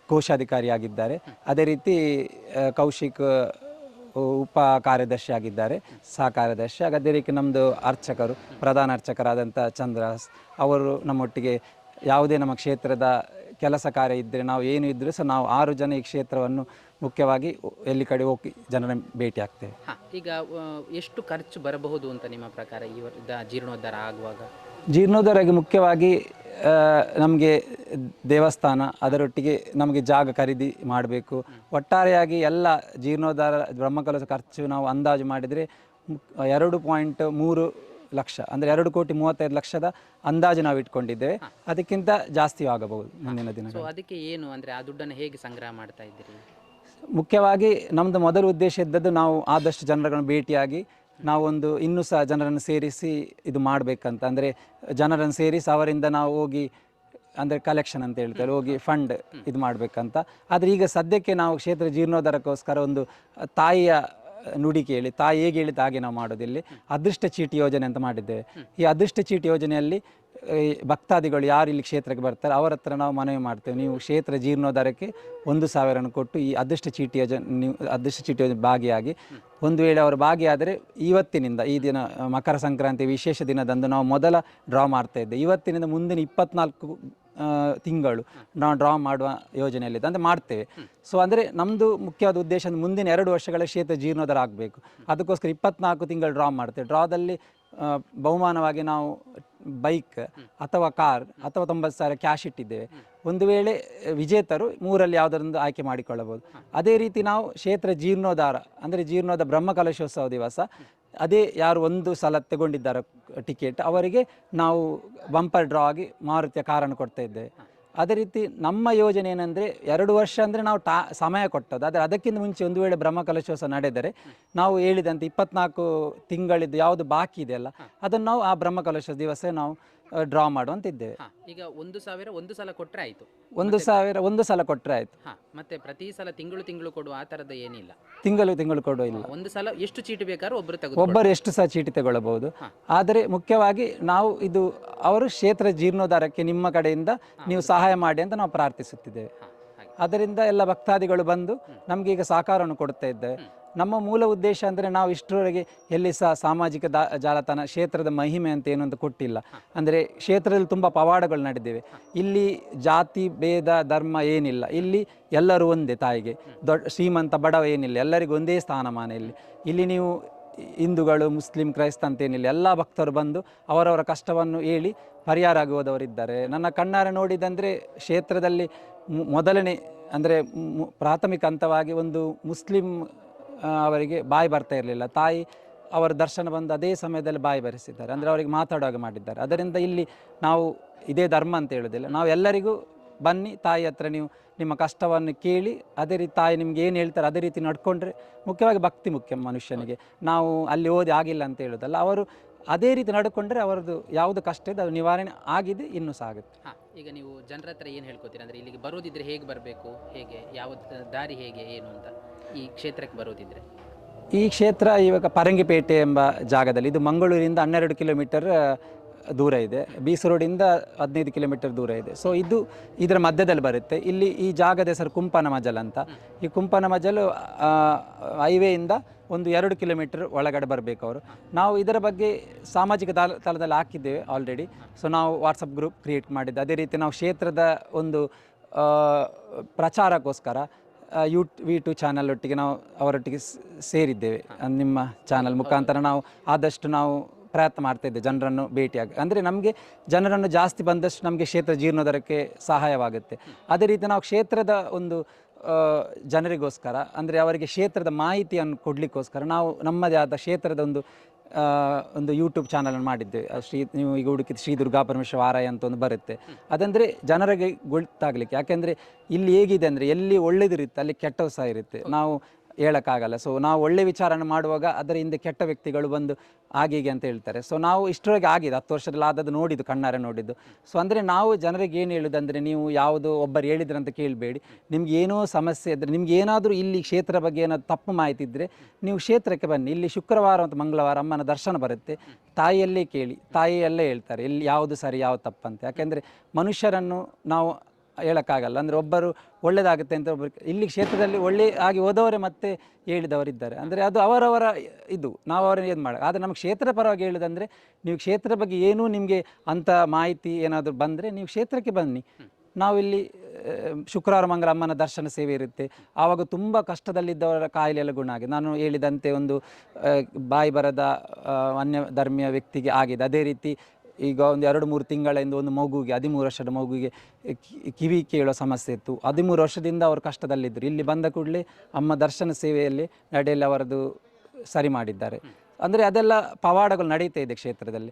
ಕೋಶಾಧಿಕಾರಿಯಾಗಿದ್ದಾರೆ. ಅದೇ ರೀತಿ ಕೌಶಿಕ್ ಉಪ ಕಾರ್ಯದರ್ಶಿ ಆಗಿದ್ದಾರೆ, ಸಹ ಕಾರ್ಯದರ್ಶಿ. ಅದೇ ರೀತಿ ನಮ್ಮದು ಅರ್ಚಕರು, ಪ್ರಧಾನ ಅರ್ಚಕರಾದಂಥ ಚಂದ್ರಾಸ್, ಅವರು ನಮ್ಮೊಟ್ಟಿಗೆ ಯಾವುದೇ ನಮ್ಮ ಕ್ಷೇತ್ರದ ಕೆಲಸ ಕಾರ್ಯ ಇದ್ದರೆ ನಾವು ಏನು ಇದ್ದರೂ ಸಹ ನಾವು 6 ಜನ ಈ ಕ್ಷೇತ್ರವನ್ನು ಮುಖ್ಯವಾಗಿ ಎಲ್ಲಿ ಕಡೆ ಹೋಗಿ ಜನರ ಭೇಟಿ ಆಗ್ತೇವೆ. ಈಗ ಎಷ್ಟು ಖರ್ಚು ಬರಬಹುದು ಅಂತ ನಿಮ್ಮ ಪ್ರಕಾರ ಈ ಜೀರ್ಣೋದ್ಧಾರ ಆಗುವಾಗ? ಜೀರ್ಣೋದ್ಧಾರಕ್ಕೆ ಮುಖ್ಯವಾಗಿ ನಮಗೆ ದೇವಸ್ಥಾನ, ಅದರೊಟ್ಟಿಗೆ ನಮಗೆ ಜಾಗ ಖರೀದಿ ಮಾಡಬೇಕು. ಒಟ್ಟಾರೆಯಾಗಿ ಎಲ್ಲ ಜೀರ್ಣೋದ್ಧಾರ ಬ್ರಹ್ಮಕಲಶ ಖರ್ಚು ನಾವು ಅಂದಾಜು ಮಾಡಿದರೆ 2.3 ಲಕ್ಷ, ಅಂದರೆ 2,35,00,000 ಅಂದಾಜು ನಾವು ಇಟ್ಕೊಂಡಿದ್ದೇವೆ. ಅದಕ್ಕಿಂತ ಜಾಸ್ತಿ ಆಗಬಹುದು ಮುಂದಿನ ದಿನ. ಅದಕ್ಕೆ ಏನು ಅಂದರೆ ಆ ದುಡ್ಡನ್ನು ಹೇಗೆ ಸಂಗ್ರಹ ಮಾಡ್ತಾ ಇದ್ದೀರಿ? ಮುಖ್ಯವಾಗಿ ನಮ್ಮದು ಮೊದಲ ಉದ್ದೇಶ ಇದ್ದದ್ದು ನಾವು ಆದಷ್ಟು ಜನರನ್ನು ಭೇಟಿಯಾಗಿ ನಾವೊಂದು ಇನ್ನೂ ಸಹ ಜನರನ್ನು ಸೇರಿಸಿ ಇದು ಮಾಡಬೇಕಂತ. ಅಂದರೆ ಜನರನ್ನು ಸೇರಿಸಿ ಅವರಿಂದ ನಾವು ಹೋಗಿ ಅಂದರೆ ಕಲೆಕ್ಷನ್ ಅಂತ ಹೇಳ್ತಾರೆ, ಹೋಗಿ ಫಂಡ್ ಇದು ಮಾಡಬೇಕಂತ. ಆದರೆ ಈಗ ಸದ್ಯಕ್ಕೆ ನಾವು ಕ್ಷೇತ್ರ ಜೀರ್ಣೋದ್ಧಾರಕ್ಕೋಸ್ಕರ ಒಂದು ತಾಯಿಯ ನುಡಿ ಕೇಳಿ, ತಾಯಿ ಹೇಗೆ ಹೇಳಿದ ಹಾಗೆ ನಾವು ಮಾಡೋದಿಲ್ಲಿ ಅದೃಷ್ಟ ಚೀಟಿ ಯೋಜನೆ ಅಂತ ಮಾಡಿದ್ದೇವೆ. ಈ ಅದೃಷ್ಟ ಚೀಟಿ ಯೋಜನೆಯಲ್ಲಿ ಭಕ್ತಾದಿಗಳು ಯಾರು ಇಲ್ಲಿ ಕ್ಷೇತ್ರಕ್ಕೆ ಬರ್ತಾರೆ ಅವರ ಹತ್ರ ನಾವು ಮನವಿ ಮಾಡ್ತೇವೆ, ನೀವು ಕ್ಷೇತ್ರ ಜೀರ್ಣೋದ್ಧಾರಕ್ಕೆ 1,000 ಕೊಟ್ಟು ಈ ಅದೃಷ್ಟ ಚೀಟಿ ಯೋಜನೆ ಭಾಗಿಯಾಗಿ, ಒಂದು ವೇಳೆ ಅವರು ಭಾಗಿಯಾದರೆ ಇವತ್ತಿನಿಂದ ಈ ದಿನ ಮಕರ ಸಂಕ್ರಾಂತಿ ವಿಶೇಷ ದಿನದಂದು ನಾವು ಮೊದಲ ಡ್ರಾ ಮಾಡ್ತಾ ಇದ್ದೇವೆ. ಇವತ್ತಿನಿಂದ ಮುಂದಿನ 24 ತಿಂಗಳು ನಾವು ಡ್ರಾ ಮಾಡುವ ಯೋಜನೆಯಲ್ಲಿದೆ, ಅಂದರೆ ಮಾಡ್ತೇವೆ. ಸೊ ಅಂದರೆ ನಮ್ಮದು ಮುಖ್ಯವಾದ ಉದ್ದೇಶ ಅಂದರೆ ಮುಂದಿನ 2 ವರ್ಷಗಳ ಕ್ಷೇತ್ರ ಜೀರ್ಣೋದ್ಧಾರ ಆಗಬೇಕು. ಅದಕ್ಕೋಸ್ಕರ 24 ತಿಂಗಳು ಡ್ರಾ ಮಾಡ್ತೇವೆ. ಡ್ರಾದಲ್ಲಿ ಬಹುಮಾನವಾಗಿ ನಾವು ಬೈಕ್ ಅಥವಾ ಕಾರ್ ಅಥವಾ 90,000 ಕ್ಯಾಶ್ ಇಟ್ಟಿದ್ದೇವೆ. ಒಂದು ವೇಳೆ ವಿಜೇತರು 3ರಲ್ಲಿ ಯಾವುದರೊಂದು ಆಯ್ಕೆ ಮಾಡಿಕೊಳ್ಳಬಹುದು. ಅದೇ ರೀತಿ ನಾವು ಕ್ಷೇತ್ರ ಜೀರ್ಣೋದ್ಧಾರ ಅಂದರೆ ಜೀರ್ಣೋದ್ಧಾರ ಬ್ರಹ್ಮಕಲಶೋತ್ಸವ ದಿವಸ ಅದೇ ಯಾರು 1 ಸಲ ತಗೊಂಡಿದ್ದಾರೆ ಟಿಕೆಟ್ ಅವರಿಗೆ ನಾವು ಬಂಪರ್ ಡ್ರಾ ಆಗಿ ಮಾರುತಿಯ ಕಾರನ್ನು ಕೊಡ್ತಾ ಇದ್ದೇವೆ. ಅದೇ ರೀತಿ ನಮ್ಮ ಯೋಜನೆ ಏನಂದರೆ 2 ವರ್ಷ ಅಂದರೆ ನಾವು ಸಮಯ ಕೊಟ್ಟದ್ದು. ಆದರೆ ಅದಕ್ಕಿಂತ ಮುಂಚೆ ಒಂದು ವೇಳೆ ಬ್ರಹ್ಮಕಲಶೋತ್ಸವ ನಡೆದರೆ ನಾವು ಹೇಳಿದಂತೆ 24 ತಿಂಗಳಿದ್ದು ಯಾವುದು ಬಾಕಿ ಇದೆಯಲ್ಲ ಅದನ್ನು ನಾವು ಆ ಬ್ರಹ್ಮಕಲಶೋತ್ಸವ ದಿವಸ ನಾವು ಡ್ರಾ ಮಾಡುವಂತಿದ್ದೇವೆ. ಈಗ 1,000 ಒಂದು ಸಲ ಕೊಟ್ಟರೆ ಆಯಿತು, 1,000 ಒಂದು ಸಲ ಕೊಟ್ಟರೆ ಆಯಿತು. ಮತ್ತೆ ಪ್ರತಿ ಸಲ ತಿಂಗಳು ಕೊಡುವ ಆ ಥರದ ಏನಿಲ್ಲ, ತಿಂಗಳು ಕೊಡುವ ಇಲ್ಲ. ಒಂದು ಸಲ ಎಷ್ಟು ಚೀಟಿ ಬೇಕಾದ್ರೂ ಒಬ್ಬರು ಎಷ್ಟು ಸಹ ಚೀಟಿ ತಗೊಳ್ಳಬಹುದು. ಆದರೆ ಮುಖ್ಯವಾಗಿ ನಾವು ಇದು ಅವರು ಕ್ಷೇತ್ರ ಜೀರ್ಣೋದ್ಧಾರಕ್ಕೆ ನಿಮ್ಮ ಕಡೆಯಿಂದ ನೀವು ಸಹಾಯ ಮಾಡಿ ಅಂತ ನಾವು ಪ್ರಾರ್ಥಿಸುತ್ತಿದ್ದೇವೆ. ಅದರಿಂದ ಎಲ್ಲ ಭಕ್ತಾದಿಗಳು ಬಂದು ನಮಗೆ ಈಗ ಸಹಕಾರವನ್ನು ಕೊಡ್ತಾ ಇದ್ದೇವೆ. ನಮ್ಮ ಮೂಲ ಉದ್ದೇಶ ಅಂದರೆ ನಾವು ಇಷ್ಟರವರೆಗೆ ಎಲ್ಲಿ ಸಹ ಸಾಮಾಜಿಕ ಜಾಲತಾಣ ಕ್ಷೇತ್ರದ ಮಹಿಮೆ ಅಂತ ಏನು ಅಂತ ಕೊಟ್ಟಿಲ್ಲ. ಅಂದರೆ ಕ್ಷೇತ್ರದಲ್ಲಿ ತುಂಬ ಪವಾಡಗಳು ನಡೆದಿವೆ. ಇಲ್ಲಿ ಜಾತಿ ಭೇದ ಧರ್ಮ ಏನಿಲ್ಲ, ಇಲ್ಲಿ ಎಲ್ಲರೂ ಒಂದೇ ತಾಯಿಗೆ. ಶ್ರೀಮಂತ ಬಡವ ಏನಿಲ್ಲ, ಎಲ್ಲರಿಗೂ ಒಂದೇ ಸ್ಥಾನಮಾನ. ಇಲ್ಲಿ ನೀವು ಹಿಂದೂಗಳು ಮುಸ್ಲಿಂ ಕ್ರೈಸ್ತ ಅಂತೇನಿಲ್ಲ, ಎಲ್ಲ ಭಕ್ತರು ಬಂದು ಅವರವರ ಕಷ್ಟವನ್ನು ಹೇಳಿ ಪರಿಹಾರ ಆಗುವುದವರಿದ್ದಾರೆ. ನನ್ನ ಕಣ್ಣಾರೆ ನೋಡಿದಂದರೆ ಕ್ಷೇತ್ರದಲ್ಲಿ ಮೊದಲನೇ ಅಂದರೆ ಪ್ರಾಥಮಿಕ ಹಂತವಾಗಿ ಒಂದು ಮುಸ್ಲಿಂ ಅವರಿಗೆ ಬಾಯಿ ಬರ್ತಾ ಇರಲಿಲ್ಲ. ತಾಯಿ ಅವರ ದರ್ಶನ ಬಂದು ಅದೇ ಸಮಯದಲ್ಲಿ ಬಾಯಿ ಬರೆಸಿದ್ದಾರೆ, ಅಂದರೆ ಅವರಿಗೆ ಮಾತಾಡುವಾಗ ಮಾಡಿದ್ದಾರೆ. ಅದರಿಂದ ಇಲ್ಲಿ ನಾವು ಇದೇ ಧರ್ಮ ಅಂತ ಹೇಳೋದಿಲ್ಲ, ನಾವು ಎಲ್ಲರಿಗೂ ಬನ್ನಿ ತಾಯಿ ಹತ್ರ ನೀವು ನಿಮ್ಮ ಕಷ್ಟವನ್ನು ಕೇಳಿ ಅದೇ ರೀತಿ ತಾಯಿ ನಿಮ್ಗೆ ಏನು ಹೇಳ್ತಾರೆ ಅದೇ ರೀತಿ ನಡ್ಕೊಂಡ್ರೆ, ಮುಖ್ಯವಾಗಿ ಭಕ್ತಿ ಮುಖ್ಯ ಮನುಷ್ಯನಿಗೆ. ನಾವು ಅಲ್ಲಿ ಓದಿ ಆಗಿಲ್ಲ ಅಂತ ಹೇಳೋದಲ್ಲ, ಅವರು ಅದೇ ರೀತಿ ನಡ್ಕೊಂಡ್ರೆ ಅವರದ್ದು ಯಾವುದು ಕಷ್ಟ ಇದೆ ಅದು ನಿವಾರಣೆ ಆಗಿದೆ, ಇನ್ನೂ ಸಹ ಆಗುತ್ತೆ. ಈಗ ನೀವು ಜನರ ಹತ್ರ ಏನು ಹೇಳ್ಕೊತೀರಾ, ಅಂದರೆ ಇಲ್ಲಿಗೆ ಬರೋದಿದ್ರೆ ಹೇಗೆ ಬರಬೇಕು, ಹೇಗೆ ಯಾವ ದಾರಿ ಹೇಗೆ ಏನು ಅಂತ ಈ ಕ್ಷೇತ್ರಕ್ಕೆ ಬರೋದಿದ್ರೆ? ಈ ಕ್ಷೇತ್ರ ಇವಾಗ ಪರಂಗಿಪೇಟೆ ಎಂಬ ಜಾಗದಲ್ಲಿ, ಇದು ಮಂಗಳೂರಿಂದ 12 ಕಿಲೋಮೀಟರ್ ದೂರ ಇದೆ, ಬೀಸು ರೋಡಿಂದ 15 ಕಿಲೋಮೀಟರ್ ದೂರ ಇದೆ. ಸೊ ಇದರ ಮಧ್ಯದಲ್ಲಿ ಬರುತ್ತೆ. ಇಲ್ಲಿ ಈ ಜಾಗದ ಹೆಸರು ಕುಂಪನ ಮಜಲ್ ಅಂತ. ಈ ಕುಂಪನ ಮಜಲು ಹೈವೇಯಿಂದ ಒಂದು 2 ಕಿಲೋಮೀಟರ್ ಒಳಗಡೆ ಬರಬೇಕು ಅವರು. ನಾವು ಇದರ ಬಗ್ಗೆ ಸಾಮಾಜಿಕ ತಳದಲ್ಲಿ ಹಾಕಿದ್ದೇವೆ ಆಲ್ರೆಡಿ. ಸೊ ನಾವು ವಾಟ್ಸಪ್ ಗ್ರೂಪ್ ಕ್ರಿಯೇಟ್ ಮಾಡಿದ್ದೆ. ಅದೇ ರೀತಿ ನಾವು ಕ್ಷೇತ್ರದ ಒಂದು ಪ್ರಚಾರಕ್ಕೋಸ್ಕರ V2 ಚಾನಲ್ ಒಟ್ಟಿಗೆ ನಾವು ಅವರೊಟ್ಟಿಗೆ ಸೇರಿದ್ದೇವೆ. ನಿಮ್ಮ ಚಾನಲ್ ಮುಖಾಂತರ ನಾವು ಆದಷ್ಟು ನಾವು ಪ್ರಯತ್ನ ಮಾಡ್ತಾ ಇದ್ದೇವೆ ಜನರನ್ನು ಭೇಟಿಯಾಗಿ. ಅಂದರೆ ನಮಗೆ ಜನರನ್ನು ಜಾಸ್ತಿ ಬಂದಷ್ಟು ನಮಗೆ ಕ್ಷೇತ್ರ ಜೀರ್ಣೋದ್ಧಾರಕ್ಕೆ ಸಹಾಯವಾಗುತ್ತೆ. ಅದೇ ರೀತಿ ನಾವು ಕ್ಷೇತ್ರದ ಒಂದು ಜನರಿಗೋಸ್ಕರ, ಅಂದರೆ ಅವರಿಗೆ ಕ್ಷೇತ್ರದ ಮಾಹಿತಿಯನ್ನು ಕೊಡಲಿಕ್ಕೋಸ್ಕರ ನಾವು ನಮ್ಮದೇ ಆದ ಕ್ಷೇತ್ರದ ಒಂದು ಯೂಟ್ಯೂಬ್ ಚಾನಲನ್ನು ಮಾಡಿದ್ದೇವೆ. ನೀವು ಈಗ ಹುಡುಕಿದ ಶ್ರೀ ದುರ್ಗಾ ಪರಮೇಶ್ವರ ವಾರಾಯ ಅಂತ ಒಂದು ಬರುತ್ತೆ. ಅದಂದರೆ ಜನರಿಗೆ ಗೊತ್ತಾಗಲಿಕ್ಕೆ. ಯಾಕೆಂದರೆ ಇಲ್ಲಿ ಹೇಗಿದೆ ಅಂದರೆ ಎಲ್ಲಿ ಒಳ್ಳೆದಿರುತ್ತೆ ಅಲ್ಲಿ ಕೆಟ್ಟವು ಸಹ ಇರುತ್ತೆ, ನಾವು ಹೇಳೋಕ್ಕಾಗಲ್ಲ. ಸೊ ನಾವು ಒಳ್ಳೆ ವಿಚಾರನ ಮಾಡುವಾಗ ಅದರ ಹಿಂದೆ ಕೆಟ್ಟ ವ್ಯಕ್ತಿಗಳು ಬಂದು ಹೀಗೆ ಅಂತ ಹೇಳ್ತಾರೆ. ಸೊ ನಾವು ಇಷ್ಟರೊಳಗೆ ಆಗಿದೆ 10 ವರ್ಷದಲ್ಲಿ ಆದದ್ದು ನೋಡಿದ್ದು, ಕಣ್ಣಾರೆ ನೋಡಿದ್ದು. ಸೊ ಅಂದರೆ ನಾವು ಜನರಿಗೆ ಏನು ಹೇಳೋದಂದರೆ, ನೀವು ಯಾವುದೋ ಒಬ್ಬರು ಹೇಳಿದ್ರಂತ ಕೇಳಬೇಡಿ. ನಿಮ್ಗೆ ಏನೋ ಸಮಸ್ಯೆ ಇದ್ದರೆ, ನಿಮ್ಗೆ ಏನಾದರೂ ಇಲ್ಲಿ ಕ್ಷೇತ್ರ ಬಗ್ಗೆ ಏನಾದರೂ ತಪ್ಪು ಮಾಹಿತಿ ಇದ್ದರೆ ನೀವು ಕ್ಷೇತ್ರಕ್ಕೆ ಬನ್ನಿ. ಇಲ್ಲಿ ಶುಕ್ರವಾರ ಮತ್ತು ಮಂಗಳವಾರ ಅಮ್ಮನ ದರ್ಶನ ಬರುತ್ತೆ. ತಾಯಿಯಲ್ಲೇ ಕೇಳಿ, ತಾಯಿಯಲ್ಲೇ ಹೇಳ್ತಾರೆ ಇಲ್ಲಿ ಯಾವುದು ಸರಿ ಯಾವುದು ತಪ್ಪಂತ. ಯಾಕೆಂದರೆ ಮನುಷ್ಯರನ್ನು ನಾವು ಹೇಳೋಕ್ಕಾಗಲ್ಲ. ಅಂದರೆ ಒಬ್ಬರು ಒಳ್ಳೆಯದಾಗುತ್ತೆ ಅಂತ ಒಬ್ಬರು ಇಲ್ಲಿ ಕ್ಷೇತ್ರದಲ್ಲಿ ಒಳ್ಳೆ ಆಗಿ ಹೋದವರೇ ಮತ್ತೆ ಹೇಳಿದವರಿದ್ದಾರೆ. ಅಂದರೆ ಅದು ಅವರವರ ನಾವು ಅವರನ್ನು ಏನು ಮಾಡೋದು. ಆದರೆ ನಮ್ಮ ಕ್ಷೇತ್ರದ ಪರವಾಗಿ ಹೇಳೋದಂದರೆ, ನೀವು ಕ್ಷೇತ್ರದ ಬಗ್ಗೆ ಏನೂ ನಿಮಗೆ ಅಂಥ ಮಾಹಿತಿ ಏನಾದರೂ ಬಂದರೆ ನೀವು ಕ್ಷೇತ್ರಕ್ಕೆ ಬನ್ನಿ. ನಾವಿಲ್ಲಿ ಶುಕ್ರವಾರ ಮಂಗಳ ಅಮ್ಮನ ದರ್ಶನ ಸೇವೆ ಇರುತ್ತೆ. ಆವಾಗ ತುಂಬ ಕಷ್ಟದಲ್ಲಿದ್ದವರ ಕಾಯಿಲೆ ಎಲ್ಲ ಗುಣ ಆಗಿದೆ. ನಾನು ಹೇಳಿದಂತೆ ಒಂದು ಬಾಯಿ ಬರದ ಅನ್ಯ ಧರ್ಮೀಯ ವ್ಯಕ್ತಿಗೆ ಆಗಿದೆ. ಅದೇ ರೀತಿ ಈಗ ಒಂದು 2-3 ತಿಂಗಳಿಂದ ಒಂದು ಮಗುವಿಗೆ, 13 ವರ್ಷದ ಮಗುವಿಗೆ ಕಿವಿ ಕೇಳೋ ಸಮಸ್ಯೆ ಇತ್ತು. 13 ವರ್ಷದಿಂದ ಅವರು ಕಷ್ಟದಲ್ಲಿದ್ದರು. ಇಲ್ಲಿ ಬಂದ ಕೂಡಲೇ ಅಮ್ಮ ದರ್ಶನ ಸೇವೆಯಲ್ಲಿ ನಡೆಯಲ್ಲಿ ಅವರದು ಸರಿ ಮಾಡಿದ್ದಾರೆ. ಅಂದರೆ ಅದೆಲ್ಲ ಪವಾಡಗಳು ನಡೀತಾ ಇದೆ ಕ್ಷೇತ್ರದಲ್ಲಿ.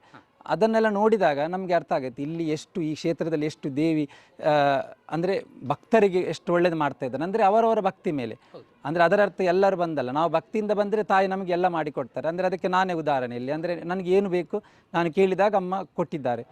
ಅದನ್ನೆಲ್ಲ ನೋಡಿದಾಗ ನಮಗೆ ಅರ್ಥ ಆಗುತ್ತೆ ಇಲ್ಲಿ ಈ ಕ್ಷೇತ್ರದಲ್ಲಿ ಎಷ್ಟು ದೇವಿ ಅಂದರೆ ಭಕ್ತರಿಗೆ ಎಷ್ಟು ಒಳ್ಳೇದು ಮಾಡ್ತಾ ಇದ್ದಾರೆ. ಅಂದರೆ ಅವರವರ ಭಕ್ತಿ ಮೇಲೆ. ಅಂದರೆ ಅದರ ಅರ್ಥ ಎಲ್ಲರೂ ಬಂದಲ್ಲ, ನಾವು ಭಕ್ತಿಯಿಂದ ಬಂದರೆ ತಾಯಿ ನಮಗೆ ಎಲ್ಲ ಮಾಡಿಕೊಡ್ತಾರೆ. ಅಂದರೆ ಅದಕ್ಕೆ ನಾನೇ ಉದಾಹರಣೆ ಇಲ್ಲಿ. ಅಂದರೆ ನನಗೆ ಏನು ಬೇಕು ನಾನು ಕೇಳಿದಾಗ ಅಮ್ಮ ಕೊಟ್ಟಿದ್ದಾರೆ.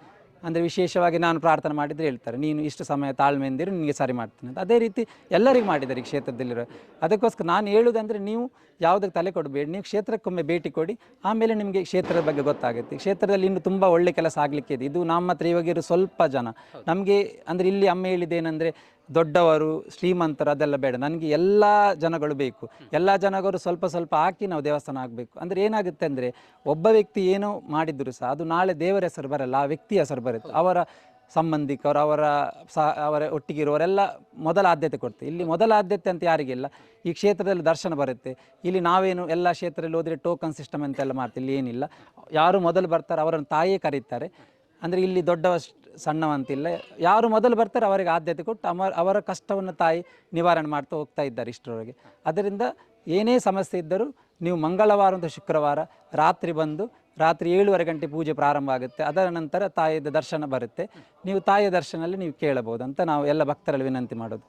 ಅಂದರೆ ವಿಶೇಷವಾಗಿ ನಾನು ಪ್ರಾರ್ಥನೆ ಮಾಡಿದರೆ ಹೇಳ್ತಾರೆ, ನೀನು ಇಷ್ಟು ಸಮಯ ತಾಳ್ಮೆಯಿಂದಿರು, ನಿನಗೆ ಸರಿ ಮಾಡ್ತೀನಿ ಅಂತ. ಅದೇ ರೀತಿ ಎಲ್ಲರಿಗೂ ಮಾಡಿದ್ದಾರೆ ಈ ಕ್ಷೇತ್ರದಲ್ಲಿರೋ. ಅದಕ್ಕೋಸ್ಕರ ನಾನು ಹೇಳುವುದಂದರೆ, ನೀವು ಯಾವುದಕ್ಕೆ ತಲೆ ಕೊಡಬೇಡಿ, ನೀವು ಕ್ಷೇತ್ರಕ್ಕೊಮ್ಮೆ ಭೇಟಿ ಕೊಡಿ, ಆಮೇಲೆ ನಿಮಗೆ ಕ್ಷೇತ್ರದ ಬಗ್ಗೆ ಗೊತ್ತಾಗುತ್ತೆ. ಕ್ಷೇತ್ರದಲ್ಲಿ ಇನ್ನು ತುಂಬ ಒಳ್ಳೆ ಕೆಲಸ ಆಗಲಿಕ್ಕೆ ಇದೆ. ಇದು ನಮ್ಮ ಹತ್ರ ಇವಾಗಿರೋ ಸ್ವಲ್ಪ ಜನ ನಮಗೆ, ಅಂದರೆ ಇಲ್ಲಿ ಅಮ್ಮ ಹೇಳಿದ್ದೇನೆಂದರೆ, ದೊಡ್ಡವರು ಶ್ರೀಮಂತರು ಅದೆಲ್ಲ ಬೇಡ, ನನಗೆ ಎಲ್ಲ ಜನಗಳು ಬೇಕು. ಎಲ್ಲ ಜನಗಳು ಸ್ವಲ್ಪ ಸ್ವಲ್ಪ ಹಾಕಿ ನಾವು ದೇವಸ್ಥಾನ ಆಗಬೇಕು. ಅಂದರೆ ಏನಾಗುತ್ತೆ ಅಂದರೆ, ಒಬ್ಬ ವ್ಯಕ್ತಿ ಏನೋ ಮಾಡಿದ್ರು ಸಹ ಅದು ನಾಳೆ ದೇವರ ಹೆಸರು ಬರಲ್ಲ, ಆ ವ್ಯಕ್ತಿಯ ಹೆಸರು ಬರುತ್ತೆ. ಅವರ ಸಂಬಂಧಿಕರು, ಅವರ ಒಟ್ಟಿಗಿರುವವರೆಲ್ಲ ಮೊದಲ ಆದ್ಯತೆ ಕೊಡ್ತಾರೆ. ಇಲ್ಲಿ ಮೊದಲ ಆದ್ಯತೆ ಅಂತ ಯಾರಿಗಿಲ್ಲ. ಈ ಕ್ಷೇತ್ರದಲ್ಲಿ ದರ್ಶನ ಬರುತ್ತೆ. ಇಲ್ಲಿ ನಾವೇನು ಎಲ್ಲ ಕ್ಷೇತ್ರದಲ್ಲಿ ಹೋದರೆ ಟೋಕನ್ ಸಿಸ್ಟಮ್ ಅಂತೆಲ್ಲ ಮಾಡ್ತೀವಿ. ಇಲ್ಲಿ ಏನಿಲ್ಲ, ಯಾರು ಮೊದಲು ಬರ್ತಾರೆ ಅವರನ್ನು ತಾಯಿಯೇ ಕರೀತಾರೆ. ಅಂದರೆ ಇಲ್ಲಿ ದೊಡ್ಡವ ಸಣ್ಣವಂತಿಲ್ಲ, ಯಾರು ಮೊದಲು ಬರ್ತಾರೆ ಅವರಿಗೆ ಆದ್ಯತೆ ಕೊಟ್ಟು ಅವರ ಕಷ್ಟವನ್ನು ತಾಯಿ ನಿವಾರಣೆ ಮಾಡ್ತಾ ಹೋಗ್ತಾ ಇದ್ದಾರೆ ಇಷ್ಟರವರೆಗೆ. ಅದರಿಂದ ಏನೇ ಸಮಸ್ಯೆ ಇದ್ದರೂ ನೀವು ಮಂಗಳವಾರ ಮತ್ತು ಶುಕ್ರವಾರ ರಾತ್ರಿ ಬಂದು, ರಾತ್ರಿ 7:30 ಗಂಟೆ ಪೂಜೆ ಪ್ರಾರಂಭ ಆಗುತ್ತೆ. ಅದರ ನಂತರ ತಾಯಿಯ ದರ್ಶನ ಬರುತ್ತೆ. ನೀವು ತಾಯಿಯ ದರ್ಶನದಲ್ಲಿ ನೀವು ಕೇಳಬಹುದು ಅಂತ ನಾವು ಎಲ್ಲ ಭಕ್ತರಲ್ಲಿ ವಿನಂತಿ ಮಾಡೋದು.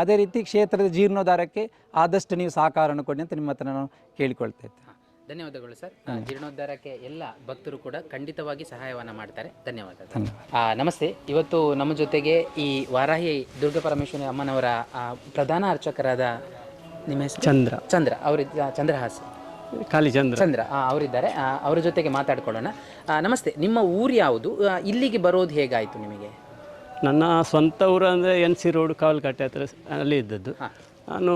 ಅದೇ ರೀತಿ ಕ್ಷೇತ್ರದ ಜೀರ್ಣೋದ್ಧಾರಕ್ಕೆ ಆದಷ್ಟು ನೀವು ಸಹಕಾರವನ್ನು ಕೊಡಿ ಅಂತ ನಿಮ್ಮ ಹತ್ರ ನಾನು ಕೇಳಿಕೊಳ್ತಾ ಇದ್ದೆ. ಧನ್ಯವಾದಗಳು ಸರ್. ಜೀರ್ಣೋದ್ಧಾರಕ್ಕೆ ಎಲ್ಲ ಭಕ್ತರು ಕೂಡ ಖಂಡಿತವಾಗಿ ಸಹಾಯವನ್ನು ಮಾಡ್ತಾರೆ. ಧನ್ಯವಾದಗಳು. ನಮಸ್ತೆ. ಇವತ್ತು ನಮ್ಮ ಜೊತೆಗೆ ಈ ವಾರಾಹಿ ದುರ್ಗಾ ಪರಮೇಶ್ವರಿ ಅಮ್ಮನವರ ಪ್ರಧಾನ ಅರ್ಚಕರಾದ ನಿಮ್ಮ ಹೆಸರು? ಚಂದ್ರ ಅವರು, ಚಂದ್ರಹಾಸ್ ಚಂದ್ರ ಅವರಿದ್ದಾರೆ. ಅವರ ಜೊತೆಗೆ ಮಾತಾಡ್ಕೊಳ್ಳೋಣ. ನಮಸ್ತೆ. ನಿಮ್ಮ ಊರು ಯಾವುದು? ಇಲ್ಲಿಗೆ ಬರೋದು ಹೇಗಾಯಿತು ನಿಮಗೆ? ನನ್ನ ಸ್ವಂತ ಊರು ಅಂದರೆ NC ರೋಡ್ ಕಾವಲ್ಕಟ್ಟೆ ಹತ್ರ ಅಲ್ಲಿ ಇದ್ದದ್ದು. ನಾನು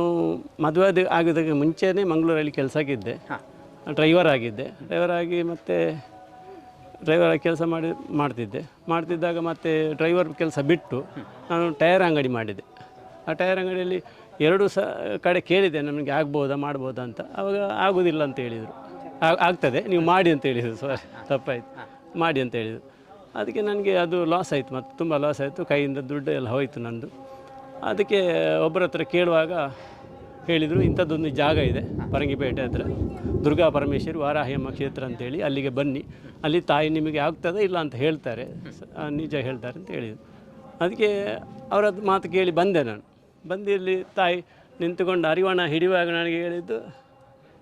ಮದುವೆ ಆಗೋದಕ್ಕೆ ಮುಂಚೆನೇ ಮಂಗಳೂರಲ್ಲಿ ಕೆಲಸಕ್ಕಿದ್ದೆ. ಡ್ರೈವರ್ ಆಗಿ ಮತ್ತು ಡ್ರೈವರ್ ಕೆಲಸ ಮಾಡ್ತಿದ್ದಾಗ ಮತ್ತು ಡ್ರೈವರ್ ಕೆಲಸ ಬಿಟ್ಟು ನಾನು ಟೈರ್ ಅಂಗಡಿ ಮಾಡಿದೆ. ಆ ಟೈರ್ ಅಂಗಡಿಯಲ್ಲಿ 2 ಕಡೆ ಕೇಳಿದೆ, ನನಗೆ ಮಾಡ್ಬೋದಾ ಅಂತ. ಆವಾಗ ಆಗೋದಿಲ್ಲ ಅಂತ ಹೇಳಿದರು. ಆಗ್ತದೆ, ನೀವು ಮಾಡಿ ಅಂತ ಹೇಳಿದರು. ಸಾರಿ, ತಪ್ಪಾಯಿತು, ಮಾಡಿ ಅಂತ ಹೇಳಿದರು. ಅದಕ್ಕೆ ನನಗೆ ಅದು ಲಾಸ್ ಆಯಿತು, ಮತ್ತು ತುಂಬ ಲಾಸ್ ಆಯಿತು. ಕೈಯಿಂದ ದುಡ್ಡು ಎಲ್ಲ ಹೋಯಿತು ನಂದು. ಅದಕ್ಕೆ ಒಬ್ಬರ ಹತ್ರ ಕೇಳುವಾಗ ಹೇಳಿದರು, ಇಂಥದ್ದೊಂದು ಜಾಗ ಇದೆ ಪರಂಗಿಪೇಟೆ ಹತ್ರ, ದುರ್ಗಾ ಪರಮೇಶ್ವರಿ ವಾರಾಹಿಯಮ್ಮ ಕ್ಷೇತ್ರ ಅಂತೇಳಿ, ಅಲ್ಲಿಗೆ ಬನ್ನಿ, ಅಲ್ಲಿ ತಾಯಿ ನಿಮಗೆ ಆಗ್ತದೆ ಇಲ್ಲ ಅಂತ ಹೇಳ್ತಾರೆ, ನಿಜ ಹೇಳ್ತಾರೆ ಅಂತ ಹೇಳಿದರು. ಅದಕ್ಕೆ ಅವರದ್ದು ಮಾತು ಕೇಳಿ ಬಂದೆ. ನಾನು ಬಂದಿಲ್ಲಿ ತಾಯಿ ನಿಂತುಕೊಂಡು ಅರಿವಾಣ ಹಿಡಿಯುವಾಗ ನನಗೆ ಹೇಳಿದ್ದು,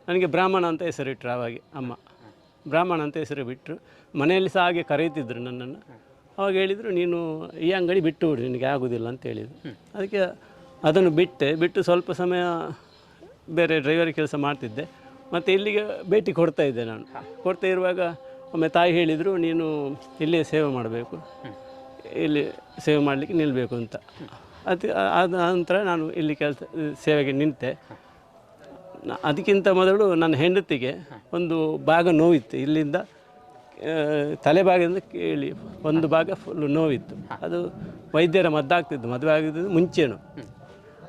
ನನಗೆ ಬ್ರಾಹ್ಮಣ ಅಂತ ಹೆಸರಿಟ್ಟರು. ಆವಾಗ ಅಮ್ಮ ಬ್ರಾಹ್ಮಣ ಅಂತ ಹೆಸರು ಬಿಟ್ಟರು. ಮನೆಯಲ್ಲಿ ಸಹ ಹಾಗೆ ಕರೀತಿದ್ರು ನನ್ನನ್ನು. ಅವಾಗ ಹೇಳಿದರು, ನೀನು ಈ ಅಂಗಡಿ ಬಿಟ್ಟು ಬಿಡು, ನಿನಗೆ ಆಗೋದಿಲ್ಲ ಅಂತ ಹೇಳಿದರು. ಅದಕ್ಕೆ ಅದನ್ನು ಬಿಟ್ಟು ಸ್ವಲ್ಪ ಸಮಯ ಬೇರೆ ಡ್ರೈವರ್ ಕೆಲಸ ಮಾಡ್ತಿದ್ದೆ. ಮತ್ತು ಇಲ್ಲಿಗೆ ಭೇಟಿ ಕೊಡ್ತಾ ಇದ್ದೆ. ನಾನು ಕೊಡ್ತಾ ಇರುವಾಗ ಒಮ್ಮೆ ತಾಯಿ ಹೇಳಿದರು, ನೀನು ಇಲ್ಲೇ ಸೇವೆ ಮಾಡಬೇಕು, ಇಲ್ಲಿ ಸೇವೆ ಮಾಡಲಿಕ್ಕೆ ನಿಲ್ಲಬೇಕು ಅಂತ. ಅದ ನಂತರ ನಾನು ಇಲ್ಲಿ ಸೇವೆಗೆ ನಿಂತೆ. ಅದಕ್ಕಿಂತ ಮೊದಲು ನನ್ನ ಹೆಂಡತಿಗೆ ಒಂದು ಭಾಗ ನೋವಿತ್ತು, ಇಲ್ಲಿಂದ ತಲೆಭಾಗದಿಂದ ಕೇಳಿ ಒಂದು ಭಾಗ ಫುಲ್ಲು ನೋವಿತ್ತು. ಅದು ವೈದ್ಯರ ಮದ್ದಾಗ್ತಿದ್ದು, ಮದುವೆ ಆಗಿದ್ದು ಮುಂಚೆನೂ.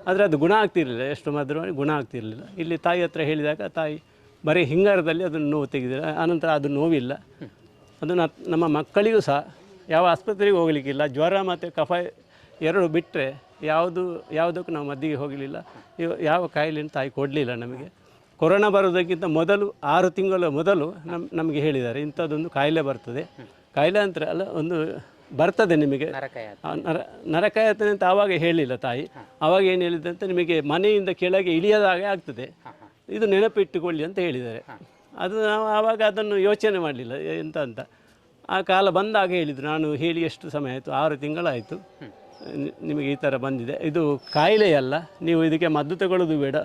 ಆದರೆ ಅದು ಗುಣ ಆಗ್ತಿರಲಿಲ್ಲ, ಎಷ್ಟು ಮದ್ದು ಮಾಡಿ ಗುಣ ಆಗ್ತಿರಲಿಲ್ಲ. ಇಲ್ಲಿ ತಾಯಿ ಹತ್ರ ಹೇಳಿದಾಗ ತಾಯಿ ಬರೀ ಹಿಂಗಾರದಲ್ಲಿ ಅದನ್ನು ನೋವು ತೆಗೆದಿಲ್ಲ. ಆನಂತರ ಅದು ನೋವಿಲ್ಲ. ಅದು ನಮ್ಮ ಮಕ್ಕಳಿಗೂ ಸಹ ಯಾವ ಆಸ್ಪತ್ರೆಗೆ ಹೋಗಲಿಕ್ಕಿಲ್ಲ. ಜ್ವರ ಮತ್ತು ಕಫ ಎರಡು ಬಿಟ್ಟರೆ ಯಾವುದಕ್ಕೂ ನಾವು ಮದ್ದಿಗೆ ಹೋಗಲಿಲ್ಲ. ಯಾವ ಕಾಯಿಲೆಯನ್ನು ತಾಯಿ ಕೊಡಲಿಲ್ಲ ನಮಗೆ. ಕೊರೋನಾ ಬರೋದಕ್ಕಿಂತ ಮೊದಲು 6 ತಿಂಗಳ ಮೊದಲು ನಮಗೆ ಹೇಳಿದ್ದಾರೆ, ಇಂಥದ್ದೊಂದು ಕಾಯಿಲೆ ಬರ್ತದೆ. ಕಾಯಿಲೆ ಅಂತ ಅಲ್ಲ, ಒಂದು ಬರ್ತದೆ ನಿಮಗೆ ನರಕಾಯಾತನೆ ಅಂತ ಆವಾಗ ಹೇಳಿಲ್ಲ ತಾಯಿ. ಆವಾಗ ಏನು ಹೇಳಿದಂತೆ, ನಿಮಗೆ ಮನೆಯಿಂದ ಕೆಳಗೆ ಇಳಿಯದಾಗೆ ಆಗ್ತದೆ, ಇದು ನೆನಪಿಟ್ಟುಕೊಳ್ಳಿ ಅಂತ ಹೇಳಿದ್ದಾರೆ. ಅದು ನಾವು ಆವಾಗ ಅದನ್ನು ಯೋಚನೆ ಮಾಡಲಿಲ್ಲ ಎಂತ ಅಂತ. ಆ ಕಾಲ ಬಂದಾಗ ಹೇಳಿದರು. ನಾನು ಹೇಳಿ ಎಷ್ಟು ಸಮಯ ಆಯಿತು, 6 ತಿಂಗಳಾಯಿತು, ನಿಮಗೆ ಈ ಥರ ಬಂದಿದೆ, ಇದು ಕಾಯಿಲೆಯಲ್ಲ, ನೀವು ಇದಕ್ಕೆ ಮದ್ದು ತಗೊಳ್ಳೋದು ಬೇಡ,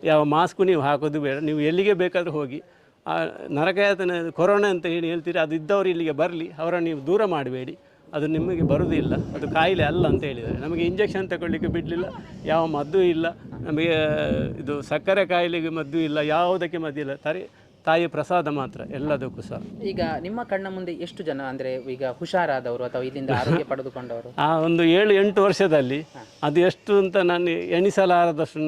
ಯಾವ ಮಾಸ್ಕು ನೀವು ಹಾಕೋದು ಬೇಡ, ನೀವು ಎಲ್ಲಿಗೆ ಬೇಕಾದರೂ ಹೋಗಿ. ಆ ನರಕಾಯಾತನೆ ಕೊರೋನಾ ಅಂತ ಹೇಳ್ತೀರಿ, ಅದು ಇದ್ದವರು ಇಲ್ಲಿಗೆ ಬರಲಿ, ಅವರನ್ನು ನೀವು ದೂರ ಮಾಡಬೇಡಿ, ಅದು ನಿಮಗೆ ಬರುವುದಿಲ್ಲ, ಅದು ಕಾಯಿಲೆ ಅಲ್ಲ ಅಂತ ಹೇಳಿದ್ದಾರೆ. ನಮಗೆ ಇಂಜೆಕ್ಷನ್ ತಗೊಳ್ಳಿಕ್ಕೆ ಬಿಡಲಿಲ್ಲ, ಯಾವ ಮದ್ದು ಇಲ್ಲ, ನಮಗೆ ಇದು ಸಕ್ಕರೆ ಕಾಯಿಲೆಗೆ ಮದ್ದು ಇಲ್ಲ, ಯಾವುದಕ್ಕೆ ಮದ್ದಿಲ್ಲ, ತಾಯಿಯ ಪ್ರಸಾದ ಮಾತ್ರ ಎಲ್ಲದಕ್ಕೂ ಸಹ. ಈಗ ನಿಮ್ಮ ಕಣ್ಣ ಮುಂದೆ ಎಷ್ಟು ಜನ ಅಂದರೆ ಈಗ ಹುಷಾರಾದವರು ಅಥವಾ ಇಲ್ಲಿಂದ ಆರೋಗ್ಯ ಪಡೆದುಕೊಂಡವರು? ಆ ಒಂದು 7-8 ವರ್ಷದಲ್ಲಿ ಅದು ಎಷ್ಟು ಅಂತ ನಾನು ಎಣಿಸಲಾರದಷ್ಟು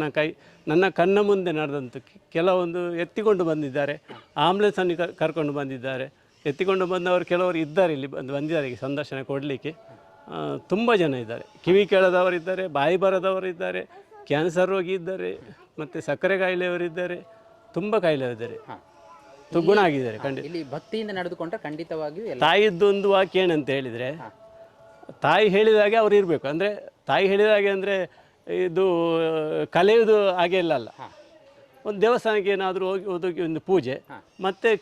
ನನ್ನ ಕಣ್ಣ ಮುಂದೆ ನಡೆದಂತು. ಕೆಲವೊಂದು ಎತ್ತಿಕೊಂಡು ಬಂದಿದ್ದಾರೆ, ಆಂಬುಲೆನ್ಸನ್ನು ಕರ್ಕೊಂಡು ಬಂದಿದ್ದಾರೆ. ಎತ್ತಿಕೊಂಡು ಬಂದವರು ಕೆಲವರು ಇದ್ದಾರೆ, ಇಲ್ಲಿ ಬಂದಿದ್ದಾರೆ ಈಗ ಸಂದರ್ಶನ ಕೊಡಲಿಕ್ಕೆ. ತುಂಬ ಜನ ಇದ್ದಾರೆ. ಕಿವಿ ಕೇಳದವರಿದ್ದಾರೆ, ಬಾಯಿ ಬರದವರಿದ್ದಾರೆ, ಕ್ಯಾನ್ಸರ್ ರೋಗಿ ಇದ್ದಾರೆ, ಮತ್ತು ಸಕ್ಕರೆ ಕಾಯಿಲೆಯವರಿದ್ದಾರೆ, ತುಂಬ ಕಾಯಿಲೆಯವರಿದ್ದಾರೆ. ಗುಣ ಆಗಿದ್ದಾರೆ ಖಂಡಿತ. ಇಲ್ಲಿ ಭಕ್ತಿಯಿಂದ ನಡೆದುಕೊಂಡ್ರೆ ಖಂಡಿತವಾಗಿಯೂ ತಾಯಿದ್ದೊಂದು ವಾಕ್ಯ ಏನಂತ ಹೇಳಿದರೆ, ತಾಯಿ ಹೇಳಿದಾಗೆ ಅವ್ರು ಇರಬೇಕು. ಅಂದರೆ ತಾಯಿ ಹೇಳಿದಾಗೆ ಅಂದರೆ ಇದು ಕಲಿಯುವುದು ಹಾಗೆ ಇಲ್ಲ. ಒಂದು ದೇವಸ್ಥಾನಕ್ಕೆ ಏನಾದರೂ ಹೋಗಿ ಒಂದು ಪೂಜೆ, ಮತ್ತು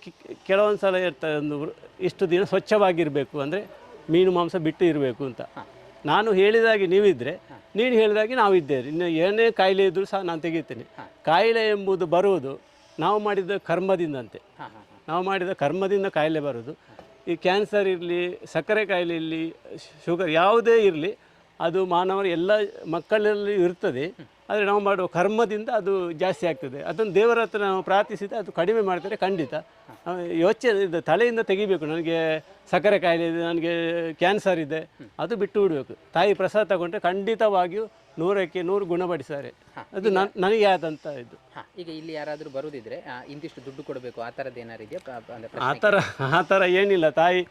ಕೆಲವೊಂದು ಸಲ ಇರ್ತದೆ, ಒಂದು ಇಷ್ಟು ದಿನ ಸ್ವಚ್ಛವಾಗಿರಬೇಕು, ಅಂದರೆ ಮೀನು ಮಾಂಸ ಬಿಟ್ಟು ಇರಬೇಕು ಅಂತ. ನಾನು ಹೇಳಿದಾಗೆ ನೀವಿದ್ದರೆ, ನೀನು ಹೇಳಿದಾಗೆ ನಾವಿದ್ದೇವೆ. ಇನ್ನು ಏನೇ ಕಾಯಿಲೆ ಇದ್ದರೂ ಸಹ ನಾನು ತೆಗಿತೇನೆ. ಕಾಯಿಲೆ ಎಂಬುದು ಬರುವುದು ನಾವು ಮಾಡಿದ ಕರ್ಮದಿಂದಂತೆ. ನಾವು ಮಾಡಿದ ಕರ್ಮದಿಂದ ಕಾಯಿಲೆ ಬರೋದು. ಈ ಕ್ಯಾನ್ಸರ್ ಇರಲಿ, ಸಕ್ಕರೆ ಕಾಯಿಲೆ ಇರಲಿ, ಶುಗರ್ ಯಾವುದೇ ಇರಲಿ, ಅದು ಮಾನವರ ಎಲ್ಲ ಮಕ್ಕಳಲ್ಲಿ ಇರ್ತದೆ. ಆದರೆ ನಾವು ಮಾಡುವ ಕರ್ಮದಿಂದ ಅದು ಜಾಸ್ತಿ ಆಗ್ತದೆ. ಅದನ್ನು ದೇವರ ಹತ್ರ ನಾವು ಪ್ರಾರ್ಥಿಸಿದರೆ ಅದು ಕಡಿಮೆ ಮಾಡ್ತಾರೆ ಖಂಡಿತ. ಯೋಚನೆ ಇದು ತಲೆಯಿಂದ ತೆಗಿಬೇಕು. ನನಗೆ ಸಕ್ಕರೆ ಕಾಯಿಲೆ ಇದೆ, ನನಗೆ ಕ್ಯಾನ್ಸರ್ ಇದೆ, ಅದು ಬಿಟ್ಟು ಬಿಡಬೇಕು. ತಾಯಿ ಪ್ರಸಾದ ತಗೊಂಡ್ರೆ ಖಂಡಿತವಾಗಿಯೂ 100ಕ್ಕೆ 100 ಗುಣಪಡಿಸ್ತಾರೆ. ಅದು ನನಗೆ ಆದಂಥ ಇದು. ಈಗ ಇಲ್ಲಿ ಯಾರಾದರೂ ಬರುವುದಿದ್ರೆ ಇಂತಿಷ್ಟು ದುಡ್ಡು ಕೊಡಬೇಕು, ಆ ಥರದ್ದು ಏನಾರು ಇದೆಯಾ? ಆ ಥರ ಏನಿಲ್ಲ. ತಾಯಿ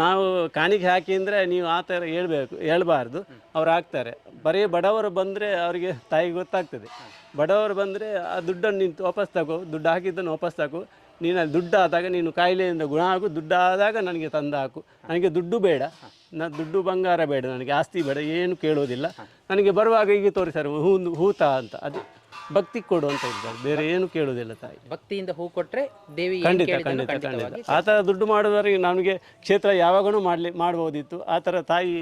ನಾವು ಕಾಣಿಕೆ ಹಾಕಿ ಅಂದರೆ ನೀವು ಆ ಥರ ಹೇಳ್ಬಾರ್ದು, ಅವ್ರು ಹಾಕ್ತಾರೆ. ಬರೀ ಬಡವರು ಬಂದರೆ ಅವರಿಗೆ ತಾಯಿಗೆ ಗೊತ್ತಾಗ್ತದೆ. ಬಡವರು ಬಂದರೆ ಆ ದುಡ್ಡನ್ನು ನಿಂತು ವಾಪಸ್ ತಗೋ, ದುಡ್ಡು ಹಾಕಿದ್ದನ್ನು ವಾಪಸ್ ತಗೋ, ನೀನು ಅಲ್ಲಿ ದುಡ್ಡು ಆದಾಗ ನೀನು ಕಾಯಿಲೆಯಿಂದ ಗುಣ ಆಗು, ದುಡ್ಡು ಆದಾಗ ನನಗೆ ತಂದು ಹಾಕು, ನನಗೆ ದುಡ್ಡು ಬೇಡ, ದುಡ್ಡು ಬಂಗಾರ ಬೇಡ, ನನಗೆ ಆಸ್ತಿ ಬೇಡ, ಏನು ಕೇಳೋದಿಲ್ಲ. ನನಗೆ ಬರುವಾಗ ಹೀಗೆ ತೋರಿಸ್ತಾರೆ ಹೂತ ಅಂತ, ಅದು ಭಕ್ತಿ ಕೊಡು ಅಂತ ಇದ್ದಾರೆ, ಬೇರೆ ಏನು ಕೇಳೋದಿಲ್ಲ. ತಾಯಿ ಭಕ್ತಿಯಿಂದ ಹೂ ಕೊಟ್ಟರೆ ದೇವಿ ಖಂಡಿತ. ಆ ಥರ ದುಡ್ಡು ಮಾಡೋದವರಿಗೆ ನಮಗೆ ಕ್ಷೇತ್ರ ಯಾವಾಗೂ ಮಾಡ್ಬೋದಿತ್ತು. ಆ ಥರ ತಾಯಿ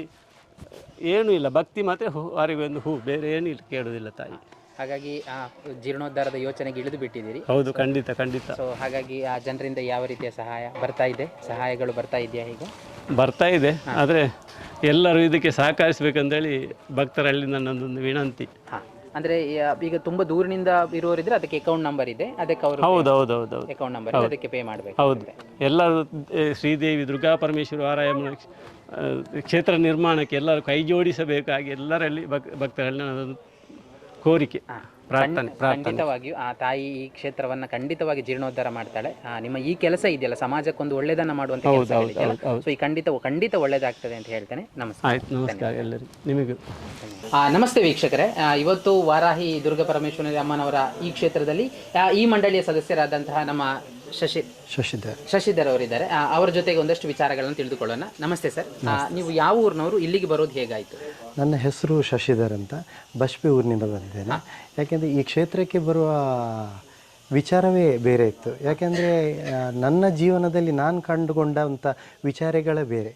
ಏನೂ ಇಲ್ಲ, ಭಕ್ತಿ ಮಾತ್ರ ಅವರಿಗೆ ಒಂದು ಹೂ, ಬೇರೆ ಏನೂ ಇಲ್ಲ, ಕೇಳೋದಿಲ್ಲ ತಾಯಿ. ಹಾಗಾಗಿ ಆ ಜೀರ್ಣೋದ್ಧಾರದ ಯೋಚನೆಗೆ ಇಳಿದು ಬಿಟ್ಟಿದ್ದೀರಿ. ಹೌದು, ಖಂಡಿತ. ಸೊ ಹಾಗಾಗಿ ಆ ಜನರಿಂದ ಯಾವ ರೀತಿಯ ಸಹಾಯ ಬರ್ತಾ ಇದೆ? ಸಹಾಯಗಳು ಬರ್ತಾ ಇದೆಯಾ? ಈಗ ಬರ್ತಾ ಇದೆ, ಆದರೆ ಎಲ್ಲರೂ ಇದಕ್ಕೆ ಸಹಕರಿಸಬೇಕಂತೇಳಿ ಭಕ್ತರಲ್ಲಿ ನನ್ನದೊಂದು ವಿನಂತಿ. ಅಂದರೆ ಈಗ ತುಂಬ ದೂರಿನಿಂದ ಇರುವವರಿದ್ರೆ ಅದಕ್ಕೆ ಅಕೌಂಟ್ ನಂಬರ್ ಇದೆ, ಅದಕ್ಕೆ ಅವರು ಹೌದು ಅಕೌಂಟ್ ನಂಬರ್ ಅದಕ್ಕೆ ಪೇ ಮಾಡಬೇಕು. ಹೌದು, ಎಲ್ಲರೂ ಶ್ರೀದೇವಿ ದುರ್ಗಾ ಪರಮೇಶ್ವರಿ ಆರಾಯಮ್ಮನ ಕ್ಷೇತ್ರ ನಿರ್ಮಾಣಕ್ಕೆ ಎಲ್ಲರೂ ಕೈ ಜೋಡಿಸಬೇಕಾಗಿ ಎಲ್ಲರಲ್ಲಿ ಭಕ್ತರಲ್ಲಿ ನನ್ನದೊಂದು ಕೋರಿಕೆ, ಪ್ರಾರ್ಥನೆ. ಖಂಡಿತವಾಗಿಯೂ ಆ ತಾಯಿ ಈ ಕ್ಷೇತ್ರವನ್ನು ಖಂಡಿತವಾಗಿ ಜೀರ್ಣೋದ್ಧಾರ ಮಾಡ್ತಾಳೆ. ನಿಮ್ಮ ಈ ಕೆಲಸ ಇದೆಯಲ್ಲ, ಸಮಾಜಕ್ಕೊಂದು ಒಳ್ಳೆಯದನ್ನು ಮಾಡುವಂಥ ಕೆಲಸ ಇದೆಯಲ್ಲ, ಸೊ ಈ ಖಂಡಿತ ಒಳ್ಳೆಯದಾಗ್ತದೆ ಅಂತ ಹೇಳ್ತೇನೆ. ನಮಸ್ತೆ. ಆಯ್ತು, ನಮಸ್ಕಾರ ಎಲ್ಲರಿಗೂ, ನಿಮಗೂ ನಮಸ್ತೆ ವೀಕ್ಷಕರೇ. ಇವತ್ತು ವಾರಾಹಿ ದುರ್ಗಾ ಪರಮೇಶ್ವರಿ ಅಮ್ಮನವರ ಈ ಕ್ಷೇತ್ರದಲ್ಲಿ ಈ ಮಂಡಳಿಯ ಸದಸ್ಯರಾದಂತಹ ನಮ್ಮ ಶಶಿಧರ್ ಅವರಿದ್ದಾರೆ. ಅವರ ಜೊತೆಗೆ ಒಂದಷ್ಟು ವಿಚಾರಗಳನ್ನು ತಿಳಿದುಕೊಳ್ಳೋಣ. ನಮಸ್ತೆ ಸರ್, ನೀವು ಯಾವ ಊರಿನವರು? ಇಲ್ಲಿಗೆ ಬರೋದು ಹೇಗಾಯಿತು? ನನ್ನ ಹೆಸರು ಶಶಿಧರ್ ಅಂತ, ಬಸ್ಪೆ ಊರಿನಿಂದ ಬಂದಿದ್ದೇನೆ. ಯಾಕೆಂದರೆ ಈ ಕ್ಷೇತ್ರಕ್ಕೆ ಬರುವ ವಿಚಾರವೇ ಬೇರೆ ಇತ್ತು. ಯಾಕೆಂದರೆ ನನ್ನ ಜೀವನದಲ್ಲಿ ನಾನು ಕಂಡುಕೊಂಡಂಥ ವಿಚಾರಗಳೇ ಬೇರೆ.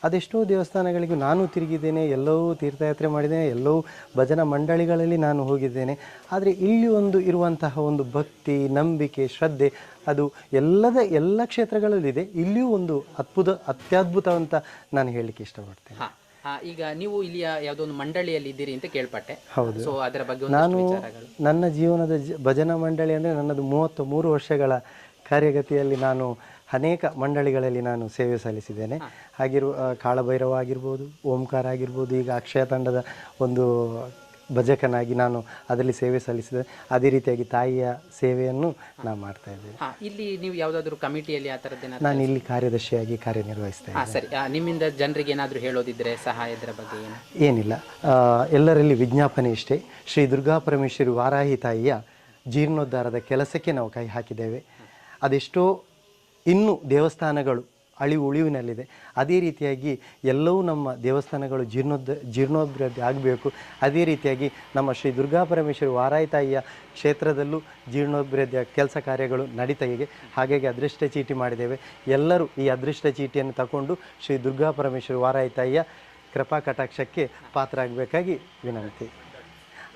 ಅದೆಷ್ಟೋ ದೇವಸ್ಥಾನಗಳಿಗೂ ನಾನು ತಿರುಗಿದ್ದೇನೆ, ಎಲ್ಲವೂ ತೀರ್ಥಯಾತ್ರೆ ಮಾಡಿದ್ದೇನೆ, ಎಲ್ಲವೂ ಭಜನಾ ಮಂಡಳಿಗಳಲ್ಲಿ ನಾನು ಹೋಗಿದ್ದೇನೆ. ಆದರೆ ಇಲ್ಲಿ ಇರುವಂತಹ ಒಂದು ಭಕ್ತಿ, ನಂಬಿಕೆ, ಶ್ರದ್ಧೆ ಅದು ಎಲ್ಲ ಕ್ಷೇತ್ರಗಳಲ್ಲಿದೆ. ಇಲ್ಲಿಯೂ ಒಂದು ಅತ್ಯದ್ಭುತ ಅಂತ ನಾನು ಹೇಳಲಿಕ್ಕೆ ಇಷ್ಟಪಡ್ತೇನೆ. ಈಗ ನೀವು ಇಲ್ಲಿಯ ಯಾವುದೋ ಒಂದು ಮಂಡಳಿಯಲ್ಲಿ ಇದ್ದೀರಿ ಅಂತ ಕೇಳ್ಪಟ್ಟೆ. ಹೌದು. ಸೊ ಅದರ ಬಗ್ಗೆ ನಾನು ನನ್ನ ಜೀವನದ ಭಜನಾ ಮಂಡಳಿ ಅಂದರೆ ನನ್ನದು 33 ವರ್ಷಗಳ ಕಾರ್ಯಗತಿಯಲ್ಲಿ ನಾನು ಅನೇಕ ಮಂಡಳಿಗಳಲ್ಲಿ ನಾನು ಸೇವೆ ಸಲ್ಲಿಸಿದ್ದೇನೆ. ಕಾಳಭೈರವ ಆಗಿರ್ಬೋದು, ಓಂಕಾರ ಆಗಿರ್ಬೋದು, ಈಗ ಅಕ್ಷಯ ತಂಡದ ಒಂದು ಭಜಕನಾಗಿ ನಾನು ಅದರಲ್ಲಿ ಸೇವೆ ಸಲ್ಲಿಸಿದೆ. ಅದೇ ರೀತಿಯಾಗಿ ತಾಯಿಯ ಸೇವೆಯನ್ನು ನಾನು ಮಾಡ್ತಾ ಇದ್ದೇನೆ. ಇಲ್ಲಿ ನೀವು ಯಾವುದಾದ್ರೂ ಕಮಿಟಿಯಲ್ಲಿ ಆ ಥರದ್ದೇನಾದ್ರು? ನಾನು ಇಲ್ಲಿ ಕಾರ್ಯದರ್ಶಿಯಾಗಿ ಕಾರ್ಯನಿರ್ವಹಿಸ್ತಾ ಇದ್ದೇನೆ. ಸರಿ, ನಿಮ್ಮಿಂದ ಜನರಿಗೆ ಏನಾದರೂ ಹೇಳೋದಿದ್ರೆ ಸಹಾಯದ ಬಗ್ಗೆ ಏನು? ಏನಿಲ್ಲ, ಎಲ್ಲರಲ್ಲಿ ವಿಜ್ಞಾಪನೆ ಇಷ್ಟೇ. ಶ್ರೀ ದುರ್ಗಾ ಪರಮೇಶ್ವರಿ ವಾರಾಹಿ ತಾಯಿಯ ಜೀರ್ಣೋದ್ಧಾರದ ಕೆಲಸಕ್ಕೆ ನಾವು ಕೈ ಹಾಕಿದ್ದೇವೆ. ಅದೆಷ್ಟೋ ಇನ್ನೂ ದೇವಸ್ಥಾನಗಳು ಉಳಿವಿನಲ್ಲಿದೆ. ಅದೇ ರೀತಿಯಾಗಿ ಎಲ್ಲವೂ ನಮ್ಮ ದೇವಸ್ಥಾನಗಳು ಜೀರ್ಣೋದ್ಧಾರ ಆಗಬೇಕು. ಅದೇ ರೀತಿಯಾಗಿ ನಮ್ಮ ಶ್ರೀ ದುರ್ಗಾ ಪರಮೇಶ್ವರಿ ವಾರಾಹಿ ತಾಯಿಯ ಕ್ಷೇತ್ರದಲ್ಲೂ ಜೀರ್ಣೋದ್ಧಾರದ ಕೆಲಸ ಕಾರ್ಯಗಳು ನಡೀತಾ ಇದೆ. ಹಾಗಾಗಿ ಅದೃಷ್ಟ ಚೀಟಿ ಮಾಡಿದ್ದೇವೆ. ಎಲ್ಲರೂ ಈ ಅದೃಷ್ಟ ಚೀಟಿಯನ್ನು ತಗೊಂಡು ಶ್ರೀ ದುರ್ಗಾ ಪರಮೇಶ್ವರಿ ವಾರಾಹಿ ತಾಯಿಯ ಕೃಪಾ ಕಟಾಕ್ಷಕ್ಕೆ ಪಾತ್ರ ಆಗಬೇಕಾಗಿ ವಿನಂತಿ.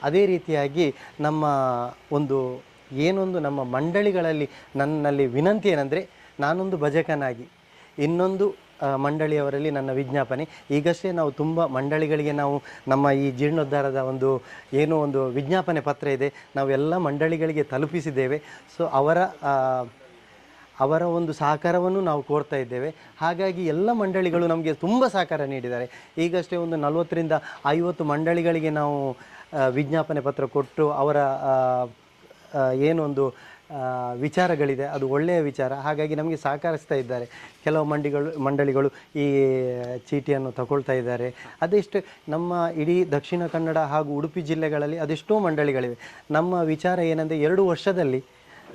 ಅದೇ ರೀತಿಯಾಗಿ ನಮ್ಮ ನಮ್ಮ ಮಂಡಳಿಗಳಲ್ಲಿ ನನ್ನಲ್ಲಿ ವಿನಂತಿ ಏನಂದರೆ, ನಾನೊಂದು ಭಜಕನಾಗಿ ಇನ್ನೊಂದು ಮಂಡಳಿಯವರಲ್ಲಿ ನನ್ನ ವಿಜ್ಞಾಪನೆ. ಈಗಷ್ಟೇ ನಾವು ತುಂಬ ಮಂಡಳಿಗಳಿಗೆ ನಾವು ನಮ್ಮ ಈ ಜೀರ್ಣೋದ್ಧಾರದ ಒಂದು ವಿಜ್ಞಾಪನೆ ಪತ್ರ ಇದೆ, ನಾವು ಎಲ್ಲ ಮಂಡಳಿಗಳಿಗೆ ತಲುಪಿಸಿದ್ದೇವೆ. ಸೊ ಅವರ ಒಂದು ಸಹಕಾರವನ್ನು ನಾವು ಕೋರ್ತಾ ಇದ್ದೇವೆ. ಹಾಗಾಗಿ ಎಲ್ಲ ಮಂಡಳಿಗಳು ನಮಗೆ ತುಂಬ ಸಹಕಾರ ನೀಡಿದ್ದಾರೆ. ಈಗಷ್ಟೇ 40ರಿಂದ 50 ಮಂಡಳಿಗಳಿಗೆ ನಾವು ವಿಜ್ಞಾಪನೆ ಪತ್ರ ಕೊಟ್ಟು ಅವರ ವಿಚಾರಗಳಿದೆ, ಅದು ಒಳ್ಳೆಯ ವಿಚಾರ. ಹಾಗಾಗಿ ನಮಗೆ ಸಹಕರಿಸ್ತಾ ಇದ್ದಾರೆ. ಕೆಲವು ಮಂಡಳಿಗಳು ಈ ಚೀಟಿಯನ್ನು ತಗೊಳ್ತಾ ಇದ್ದಾರೆ. ಅದೆಷ್ಟು ನಮ್ಮ ಇಡೀ ದಕ್ಷಿಣ ಕನ್ನಡ ಹಾಗೂ ಉಡುಪಿ ಜಿಲ್ಲೆಗಳಲ್ಲಿ ಅದೆಷ್ಟೋ ಮಂಡಳಿಗಳಿವೆ. ನಮ್ಮ ವಿಚಾರ ಏನಂದರೆ 2 ವರ್ಷದಲ್ಲಿ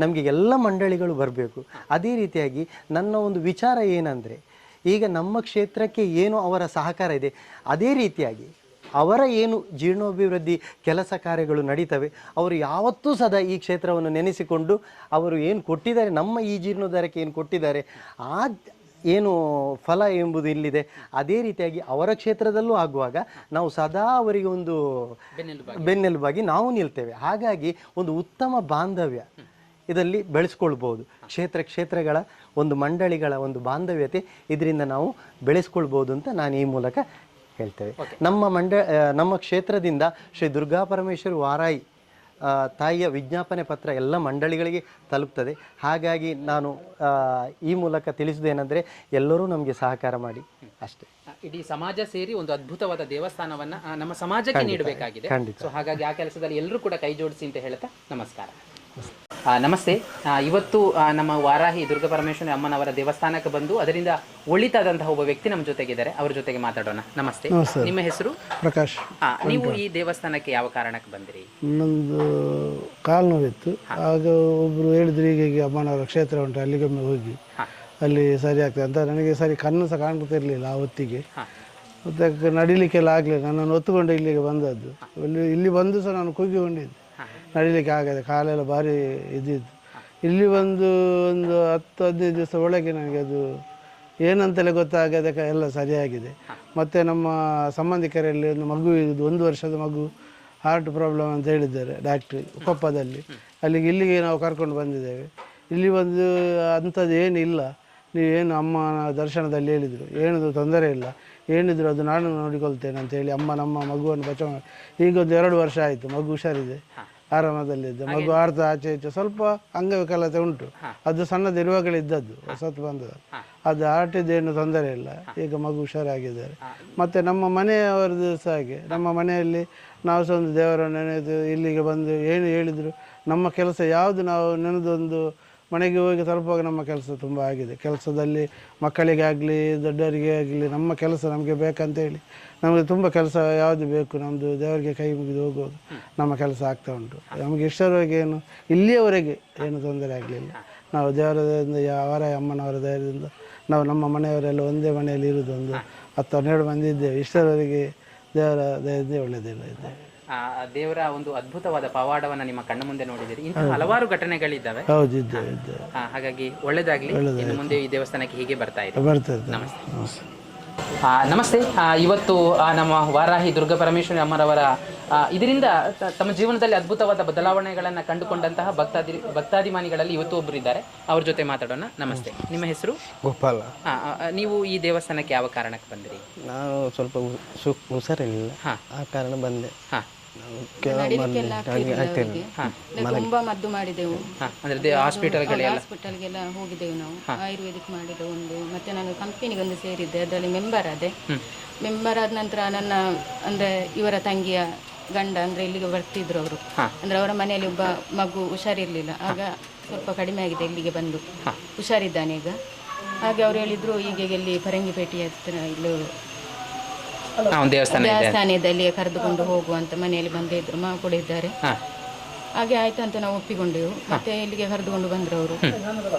ನಮಗೆ ಎಲ್ಲ ಮಂಡಳಿಗಳು ಬರಬೇಕು. ಅದೇ ರೀತಿಯಾಗಿ ನನ್ನ ಒಂದು ವಿಚಾರ ಏನಂದರೆ, ಈಗ ನಮ್ಮ ಕ್ಷೇತ್ರಕ್ಕೆ ಏನು ಅವರ ಸಹಕಾರ ಇದೆ, ಅದೇ ರೀತಿಯಾಗಿ ಅವರ ಏನು ಜೀರ್ಣೋಭಿವೃದ್ಧಿ ಕೆಲಸ ಕಾರ್ಯಗಳು ನಡೀತವೆ, ಅವರು ಯಾವತ್ತೂ ಸದಾ ಈ ಕ್ಷೇತ್ರವನ್ನು ನೆನೆಸಿಕೊಂಡು ಅವರು ಏನು ಕೊಟ್ಟಿದ್ದಾರೆ, ನಮ್ಮ ಈ ಜೀರ್ಣೋದ್ಧಾರಕ್ಕೆ ಏನು ಕೊಟ್ಟಿದ್ದಾರೆ, ಆ ಏನು ಫಲ ಎಂಬುದು ಇಲ್ಲಿದೆ. ಅದೇ ರೀತಿಯಾಗಿ ಅವರ ಕ್ಷೇತ್ರದಲ್ಲೂ ಆಗುವಾಗ ನಾವು ಸದಾ ಅವರಿಗೆ ಒಂದು ಬೆನ್ನೆಲುಬಾಗಿ ನಾವು ನಿಲ್ತೇವೆ. ಹಾಗಾಗಿ ಒಂದು ಉತ್ತಮ ಬಾಂಧವ್ಯ ಇದರಲ್ಲಿ ಬೆಳೆಸ್ಕೊಳ್ಬೋದು. ಕ್ಷೇತ್ರಗಳ ಒಂದು ಮಂಡಳಿಗಳ ಒಂದು ಬಾಂಧವ್ಯತೆ ಇದರಿಂದ ನಾವು ಬೆಳೆಸ್ಕೊಳ್ಬೋದು ಅಂತ ನಾನು ಈ ಮೂಲಕ ಹೇಳ್ತೇವೆ. ನಮ್ಮ ಕ್ಷೇತ್ರದಿಂದ ಶ್ರೀ ದುರ್ಗಾ ಪರಮೇಶ್ವರಿ ವಾರಾಹಿ ತಾಯಿಯ ವಿಜ್ಞಾಪನೆ ಪತ್ರ ಎಲ್ಲ ಮಂಡಳಿಗಳಿಗೆ ತಲುಪ್ತದೆ. ಹಾಗಾಗಿ ನಾನು ಈ ಮೂಲಕ ತಿಳಿಸುವುದೇನೆಂದರೆ, ಎಲ್ಲರೂ ನಮಗೆ ಸಹಕಾರ ಮಾಡಿ ಅಷ್ಟೇ. ಇಡೀ ಸಮಾಜ ಸೇರಿ ಒಂದು ಅದ್ಭುತವಾದ ದೇವಸ್ಥಾನವನ್ನು ನಮ್ಮ ಸಮಾಜಕ್ಕೆ ನೀಡಬೇಕಾಗಿದೆ. ಸೊ ಹಾಗಾಗಿ ಆ ಕೆಲಸದಲ್ಲಿ ಎಲ್ಲರೂ ಕೂಡ ಕೈ ಜೋಡಿಸಿ ಅಂತ ಹೇಳ್ತಾ ನಮಸ್ಕಾರ. ನಮಸ್ತೆ. ಇವತ್ತು ನಮ್ಮ ವಾರಾಹಿ ದುರ್ಗಾ ಪರಮೇಶ್ವರಿ ಅಮ್ಮನವರ ದೇವಸ್ಥಾನಕ್ಕೆ ಬಂದು ಅದರಿಂದ ಒಳಿತಾದಂತಹ ಒಬ್ಬ ವ್ಯಕ್ತಿ ನಮ್ಮ ಜೊತೆಗಿದ್ದಾರೆ. ಅವರ ಜೊತೆಗೆ ಮಾತಾಡೋಣ. ನಮಸ್ತೆ. ನಿಮ್ಮ ಹೆಸರು? ಪ್ರಕಾಶ್. ನೀವು ಈ ದೇವಸ್ಥಾನಕ್ಕೆ ಯಾವ ಕಾರಣಕ್ಕೆ ಬಂದಿರಿ? ನಮ್ಮದು ಕಾಲು ನೋವಿತ್ತು. ಆಗ ಒಬ್ಬರು ಹೇಳಿದ್ರು, ಹೀಗೆ ಅಮ್ಮನವರ ಕ್ಷೇತ್ರ ಉಂಟು, ಅಲ್ಲಿಗೊಮ್ಮೆ ಹೋಗಿ ಅಲ್ಲಿ ಸರಿ ಆಗ್ತದೆ ಅಂತ. ನನಗೆ ಸರಿ ಕಣ್ಣು ಸಹ ಕಾಣ್ತಿರ್ಲಿಲ್ಲ ಆ ಹೊತ್ತಿಗೆ. ಮತ್ತು ನಡಿಲಿಕ್ಕೆಲ್ಲ ಆಗಲಿಲ್ಲ. ನನ್ನನ್ನು ಹೊತ್ತುಕೊಂಡು ಇಲ್ಲಿಗೆ ಬಂದದ್ದು. ಇಲ್ಲಿ ಬಂದು ಸಹ ನಾನು ಕುಗ್ಗಿಕೊಂಡಿದ್ದೆ, ನಡಿಲಿಕ್ಕೆ ಆಗದೆ, ಕಾಲೆಲ್ಲ ಭಾರಿ ಇದ್ದಿದ್ದು. ಇಲ್ಲಿ ಒಂದು 10-15 ದಿವಸ ಒಳಗೆ ನನಗೆ ಅದು ಏನಂತಲೇ ಗೊತ್ತಾಗದೆ ಎಲ್ಲ ಸರಿಯಾಗಿದೆ. ಮತ್ತು ನಮ್ಮ ಸಂಬಂಧಿಕರಲ್ಲಿ ಒಂದು ಮಗು ಇದು 1 ವರ್ಷದ ಮಗು, ಹಾರ್ಟ್ ಪ್ರಾಬ್ಲಮ್ ಅಂತ ಹೇಳಿದ್ದಾರೆ ಡಾಕ್ಟ್ರಿ ಕೊಪ್ಪದಲ್ಲಿ. ಇಲ್ಲಿಗೆ ನಾವು ಕರ್ಕೊಂಡು ಬಂದಿದ್ದೇವೆ. ಇಲ್ಲಿ ಒಂದು ಅಂಥದ್ದು ಏನಿಲ್ಲ, ನೀವೇನು ಅಮ್ಮನ ದರ್ಶನದಲ್ಲಿ ಹೇಳಿದರು, ಏನದು ತೊಂದರೆ ಇಲ್ಲ, ಏನಿದ್ರು ಅದು ನಾನು ನೋಡಿಕೊಳ್ತೇನೆ ಅಂತೇಳಿ ಅಮ್ಮ ನಮ್ಮ ಮಗುವನ್ನು ಬಚಾವ್ ಮಾಡಿ. ಈಗ ಒಂದು 2 ವರ್ಷ ಆಯಿತು, ಮಗು ಹುಷಾರಿದೆ, ಆರಾಮದಲ್ಲಿದ್ದೆ. ಮಗು ಆಡ್ತಾ ಆಚೆ ಈಚೆ, ಸ್ವಲ್ಪ ಅಂಗವಿಕಲತೆ ಉಂಟು, ಅದು ಸಣ್ಣದಿರುವಾಗಲಿದ್ದದ್ದು, ಹೊಸತು ಬಂದದ್ದು, ಅದು ಆಟಿದ್ದೇನು ತೊಂದರೆ ಇಲ್ಲ. ಈಗ ಮಗು ಹುಷಾರಾಗಿದ್ದಾರೆ. ಮತ್ತು ನಮ್ಮ ಮನೆಯವರದ್ದು ಸಹ ಹಾಗೆ. ನಮ್ಮ ಮನೆಯಲ್ಲಿ ನಾವು ಸಹ ಒಂದು ದೇವರನ್ನು ನೆನೆದು ಇಲ್ಲಿಗೆ ಬಂದು ಏನು ಹೇಳಿದರು, ನಮ್ಮ ಕೆಲಸ ಯಾವುದು ನಾವು ನೆನೆದೊಂದು ಮನೆಗೆ ಹೋಗಿ ತಲುಪುವಾಗ ನಮ್ಮ ಕೆಲಸ ತುಂಬ ಆಗಿದೆ. ಕೆಲಸದಲ್ಲಿ ಮಕ್ಕಳಿಗೆ ಆಗಲಿ ದೊಡ್ಡವರಿಗೆ ಆಗಲಿ ನಮ್ಮ ಕೆಲಸ ನಮಗೆ ಬೇಕಂತೇಳಿ ನಮಗೆ ತುಂಬ ಕೆಲಸ ಯಾವುದು ಬೇಕು, ನಮ್ಮದು ದೇವರಿಗೆ ಕೈ ಮುಗಿದು ಹೋಗೋದು ನಮ್ಮ ಕೆಲಸ ಆಗ್ತಾ ಉಂಟು. ನಮಗೆ ಇಷ್ಟರವರೆಗೆ ಏನು ಇಲ್ಲಿಯವರೆಗೆ ಏನು ತೊಂದರೆ ಆಗಲಿಲ್ಲ. ನಾವು ದೇವರದಿಂದ ಅವರ ಅಮ್ಮನವರ ಧೈರ್ಯದಿಂದ ನಾವು ನಮ್ಮ ಮನೆಯವರೆಲ್ಲ ಒಂದೇ ಮನೆಯಲ್ಲಿ ಇರೋದು, ಒಂದು 10-12 ಮಂದಿ ಇದ್ದೇವೆ. ಇಷ್ಟರವರೆಗೆ ದೇವರ ದಯದಿಂದ ಒಳ್ಳೆಯದಿಲ್ಲ ಇದ್ದೇವೆ. ಆ ದೇವರ ಒಂದು ಅದ್ಭುತವಾದ ಪವಾಡವನ್ನ ನಿಮ್ಮ ಕಣ್ಣ ಮುಂದೆ ನೋಡಿದಿರಿ. ಇಂತಹ ಹಲವಾರು ಘಟನೆಗಳಿದ್ದಾವೆ. ಹೌದು ಇದ್ದೆ ಇದ್ದೆ ಹಾಗಾಗಿ ಒಳ್ಳೇದಾಗ್ಲಿ. ಇನ್ನು ಮುಂದೆ ಈ ದೇವಸ್ಥಾನಕ್ಕೆ ಹೀಗೆ ಬರ್ತಾ ಇದೆ. ಬರ್ತದೆ. ನಮಸ್ತೆ. ನಮಸ್ತೆ. ನಮಸ್ತೆ. ಇವತ್ತು ನಮ್ಮ ವಾರಾಹಿ ದುರ್ಗಾ ಪರಮೇಶ್ವರಿ ಅಮ್ಮರವರ ಇದರಿಂದ ತಮ್ಮ ಜೀವನದಲ್ಲಿ ಅದ್ಭುತವಾದ ಬದಲಾವಣೆಗಳನ್ನು ಕಂಡುಕೊಂಡಂತಹ ಭಕ್ತಾಭಿಮಾನಿಗಳಲ್ಲಿ ಇವತ್ತು ಒಬ್ಬರು ಇದ್ದಾರೆ. ಅವ್ರ ಜೊತೆ ಮಾತಾಡೋಣ. ನಮಸ್ತೆ, ನಿಮ್ಮ ಹೆಸರು? ಗೋಪಾಲ. ನೀವು ಈ ದೇವಸ್ಥಾನಕ್ಕೆ ಯಾವ ಕಾರಣಕ್ಕೆ ಬಂದಿರಿ? ನಾನು ಸ್ವಲ್ಪ ಹುಷಾರಿರಲಿಲ್ಲ, ಆ ಕಾರಣ ಬಂದೆ. ತುಂಬಾ ಮದ್ದು ಮಾಡಿದೆವು, ಅಂದ್ರೆ ಹಾಸ್ಪಿಟಲ್ಗೆಲ್ಲ ಹೋಗಿದ್ದೆವು ನಾವು. ಆಯುರ್ವೇದಿಕ್ ಮಾಡಿದ ಒಂದು, ಮತ್ತೆ ನಾನು ಕಂಪನಿಗೆ ಒಂದು ಸೇರಿದ್ದೆ, ಅದರಲ್ಲಿ ಮೆಂಬರ್ ಆದೆ. ಮೆಂಬರ್ ಆದ ನಂತರ ನನ್ನ ಅಂದ್ರೆ ಇವರ ತಂಗಿಯ ಗಂಡ ಅಂದ್ರೆ ಇಲ್ಲಿಗೆ ಬರ್ತಿದ್ರು ಅವರು. ಅಂದ್ರೆ ಅವರ ಮನೆಯಲ್ಲಿ ಒಬ್ಬ ಮಗು ಹುಷಾರಿರ್ಲಿಲ್ಲ, ಆಗ ಸ್ವಲ್ಪ ಕಡಿಮೆ ಆಗಿದೆ, ಇಲ್ಲಿಗೆ ಬಂದು ಹುಷಾರಿದ್ದಾನೆ ಈಗ. ಹಾಗೆ ಅವ್ರು ಹೇಳಿದ್ರು ಈಗ ಇಲ್ಲಿ ಪರಂಗಿಪೇಟೆ ಹತ್ರ ಇಲ್ಲೂ ದೇವಸ್ಥಾನದಲ್ಲಿ ಕರೆದುಕೊಂಡು ಹೋಗುವಂತ ಮನೆಯಲ್ಲಿ ಬಂದೇ ಇದ್ರು, ಮಾ ಕೂಡ ಇದ್ದಾರೆ. ಹಾಗೆ ಆಯ್ತು ಅಂತ ನಾವು ಒಪ್ಪಿಕೊಂಡೆವು. ಮತ್ತೆ ಇಲ್ಲಿಗೆ ಕರೆದುಕೊಂಡು ಬಂದ್ರು ಅವರು.